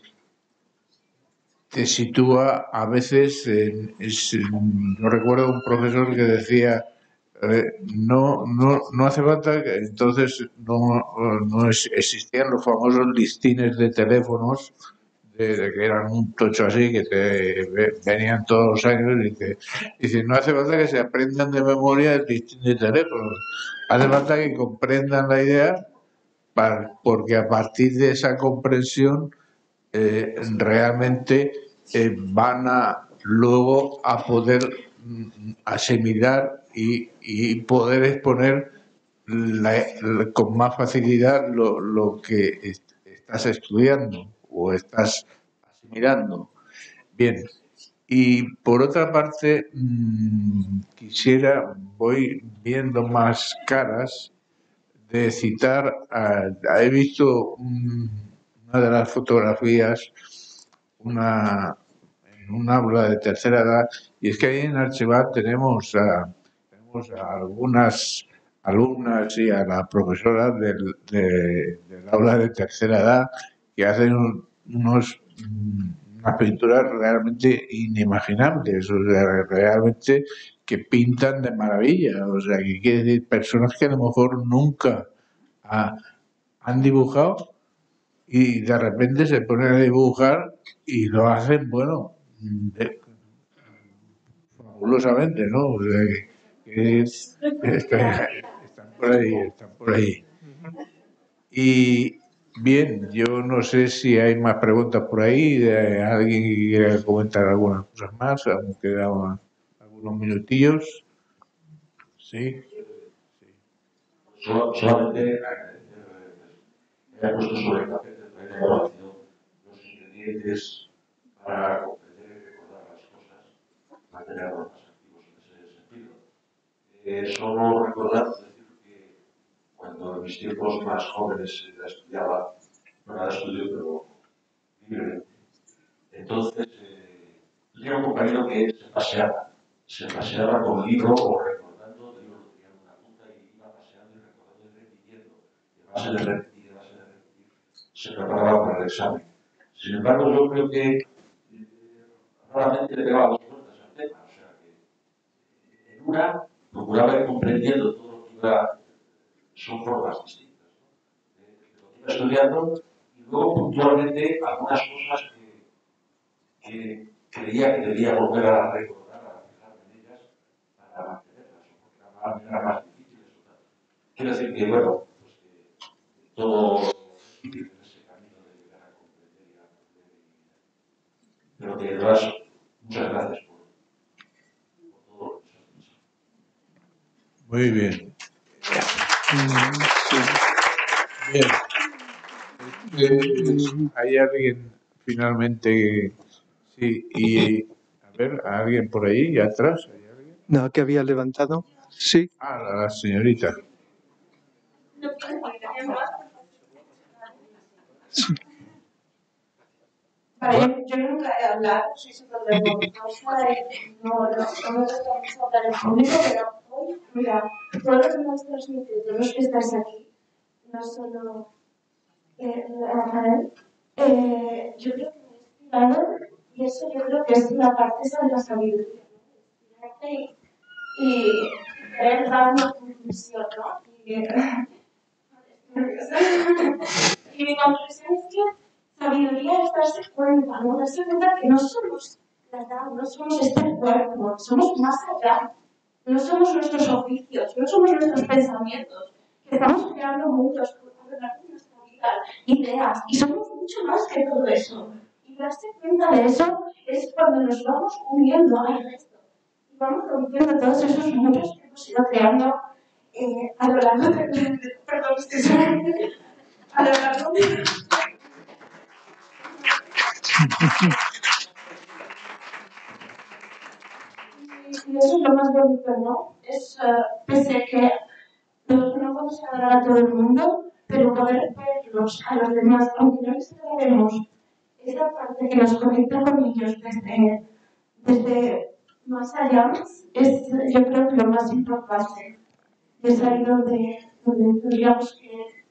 sitúa a veces, yo recuerdo un profesor que decía, no hace falta que entonces no existían los famosos listines de teléfonos de que eran un tocho así que venían todos los años y dice, no hace falta que se aprendan de memoria el listín de teléfonos, hace falta que comprendan la idea porque a partir de esa comprensión realmente van a luego a poder asimilar y poder exponer con más facilidad lo que estás estudiando o estás asimilando. Bien, y por otra parte, voy viendo más caras de citar, he visto una de las fotografías, en un aula de tercera edad, y es que ahí en Archivat tenemos a algunas alumnas y a la profesora del aula de tercera edad que hacen unas pinturas realmente inimaginables, o sea, realmente que pintan de maravilla, o sea, que quiere decir personas que a lo mejor nunca han dibujado y de repente se ponen a dibujar y lo hacen, bueno, fabulosamente, ¿no? O sea, están por ahí. Y bien, yo no sé si hay más preguntas por ahí, de alguien que quiera comentar algunas cosas más, aún quedaban algunos minutillos. Sí. Solamente he puesto sobre el tapete de la evaluación los ingredientes para comprender y recordar las cosas, mantenernos más activos en ese sentido. Solo recordar, decir que cuando en mis tiempos más jóvenes estudiaba, no era estudio, pero libremente, entonces tenía un compañero que se paseaba con libro o recordando, el libro lo tenía en una punta y iba paseando y recordando y repitiendo, de base de repetir, se preparaba para el examen. Sin embargo, yo creo que raramente le pegaba dos vueltas al tema, o sea que en una procuraba ir comprendiendo todo lo que iba, son formas distintas, ¿no? De lo que iba estudiando y luego puntualmente algunas cosas que creía que debía volver a recordar, a fijarme en ellas, para mantenerlas, o porque eran más difíciles. Quiero decir que, bueno, pues que todo es difícil en ese camino de llegar a comprender y a aprender. Pero que de verdad, muchas gracias por todo lo que nos has dicho. Muy bien. Bien. ¿Hay alguien finalmente? Sí, y a ver, ¿alguien por ahí atrás? ¿Hay alguien? No, que había levantado. Sí. La señorita. Vale, yo nunca he hablado, soy súper vergonzosa y no me gusta mucho hablar en público, pero hoy Mira, todo lo que nos transmite, todos los que estáis aquí, no solo Rafael, yo creo que me he inspirado, y eso yo creo que es una parte esa de la sabiduría, ¿no? Inspirarte y querer dar una conclusión, ¿no? Y mi conclusión es que sabiduría es darse cuenta, ¿no? Darse cuenta que no somos la edad, no somos este cuerpo, somos más allá. No somos nuestros oficios, no somos nuestros pensamientos, que estamos creando mundos a lo largo de nuestra vida, ideas, y somos mucho más que todo eso. Y darse cuenta de eso es cuando nos vamos uniendo al resto. Y vamos rompiendo todos esos mundos que hemos ido creando a lo largo de... Perdón, es que a lo largo de... Y eso es lo más bonito, ¿no? Es, pese a que no podemos agradar a todo el mundo, pero poder verlos a los demás, aunque no les agrademos, esa parte que nos conecta con ellos desde más allá, es yo creo que lo más importante. Es ahí donde tendríamos que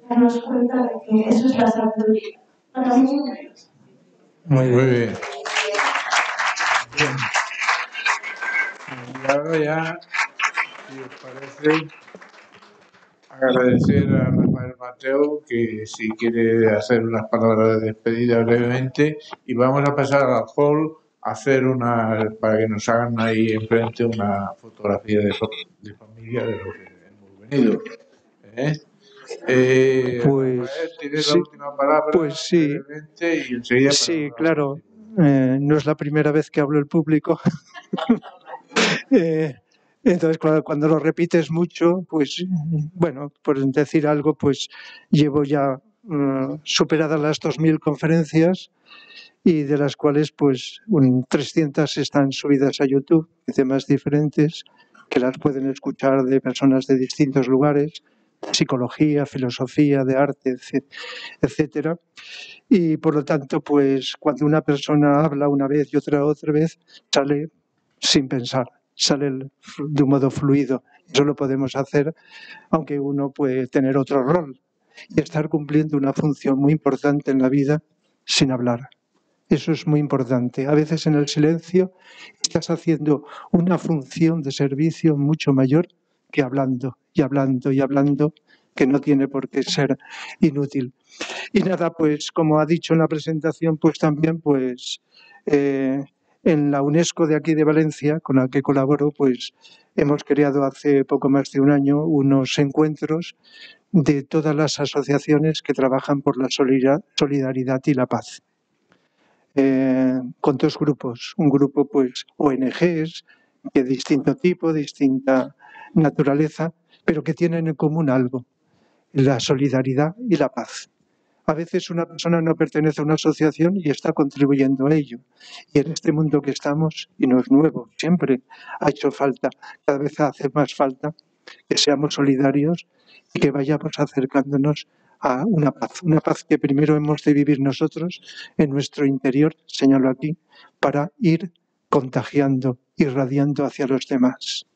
darnos cuenta de que eso es la sabiduría. Para mí, Muy bien. Y ahora ya, si os parece, agradecer a Rafael Mateo que si quiere hacer unas palabras de despedida brevemente, y vamos a pasar al hall a hacer para que nos hagan ahí enfrente una fotografía de familia de lo que hemos venido. Pues Rafael, tienes sí, la última palabra pues sí, brevemente y enseguida sí, claro. No es la primera vez que hablo en público. Entonces, cuando lo repites mucho, pues, bueno, por decir algo, pues llevo ya superadas las 2000 conferencias, y de las cuales, pues, 300 están subidas a YouTube, de temas diferentes, que las pueden escuchar de personas de distintos lugares, psicología, filosofía, de arte, etcétera. Y por lo tanto, pues cuando una persona habla una vez y otra vez, sale sin pensar, sale de un modo fluido. Eso lo podemos hacer, aunque uno puede tener otro rol y estar cumpliendo una función muy importante en la vida sin hablar. Eso es muy importante. A veces en el silencio estás haciendo una función de servicio mucho mayor que hablando y hablando y hablando, que no tiene por qué ser inútil. Y nada, pues como ha dicho en la presentación, pues también pues en la UNESCO de aquí de Valencia, con la que colaboro, pues hemos creado hace poco más de un año unos encuentros de todas las asociaciones que trabajan por la solidaridad y la paz. Con dos grupos, un grupo pues ONGs de distinto tipo, distinta naturaleza, pero que tienen en común algo, la solidaridad y la paz. A veces una persona no pertenece a una asociación y está contribuyendo a ello. Y en este mundo que estamos, y no es nuevo, siempre ha hecho falta, cada vez hace más falta que seamos solidarios y que vayamos acercándonos a una paz que primero hemos de vivir nosotros en nuestro interior, señalo aquí, para ir contagiando, irradiando hacia los demás.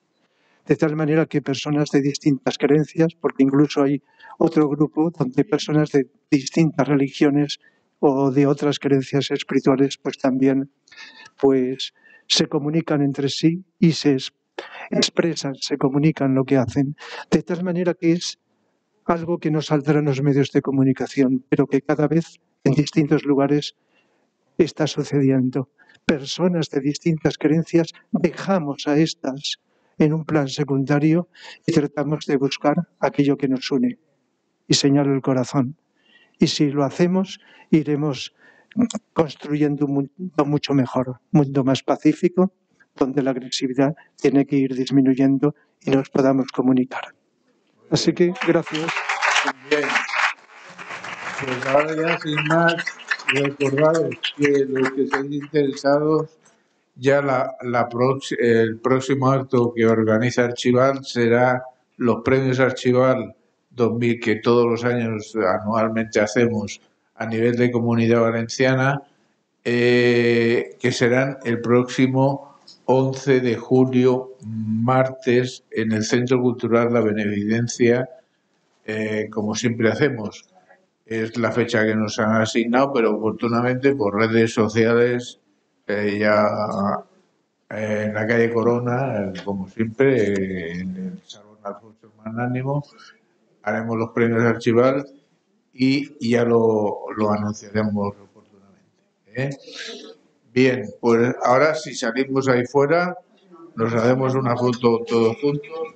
De tal manera que personas de distintas creencias, porque incluso hay otro grupo donde personas de distintas religiones o de otras creencias espirituales, pues también pues, se comunican entre sí y se expresan, se comunican lo que hacen. De tal manera que es algo que no saldrá en los medios de comunicación, pero que cada vez en distintos lugares está sucediendo. Personas de distintas creencias dejamos a estas en un plan secundario y tratamos de buscar aquello que nos une. Y señalo el corazón. Y si lo hacemos, iremos construyendo un mundo mucho mejor, un mundo más pacífico, donde la agresividad tiene que ir disminuyendo y nos podamos comunicar. Así que, gracias. Bien. Pues ahora ya, sin más, recordaros que los que estéis interesados, ya el próximo acto que organiza Archival será los premios Archival 2000, que todos los años anualmente hacemos a nivel de Comunidad Valenciana, que serán el próximo 11 de julio, martes, en el Centro Cultural La Beneficencia, como siempre hacemos. Es la fecha que nos han asignado, pero oportunamente por redes sociales, ya en la calle Corona, como siempre, en el Salón Alfonso Magnánimo, haremos los premios Archival y ya lo anunciaremos oportunamente. Bien, pues ahora si salimos ahí fuera, nos hacemos una foto todos juntos.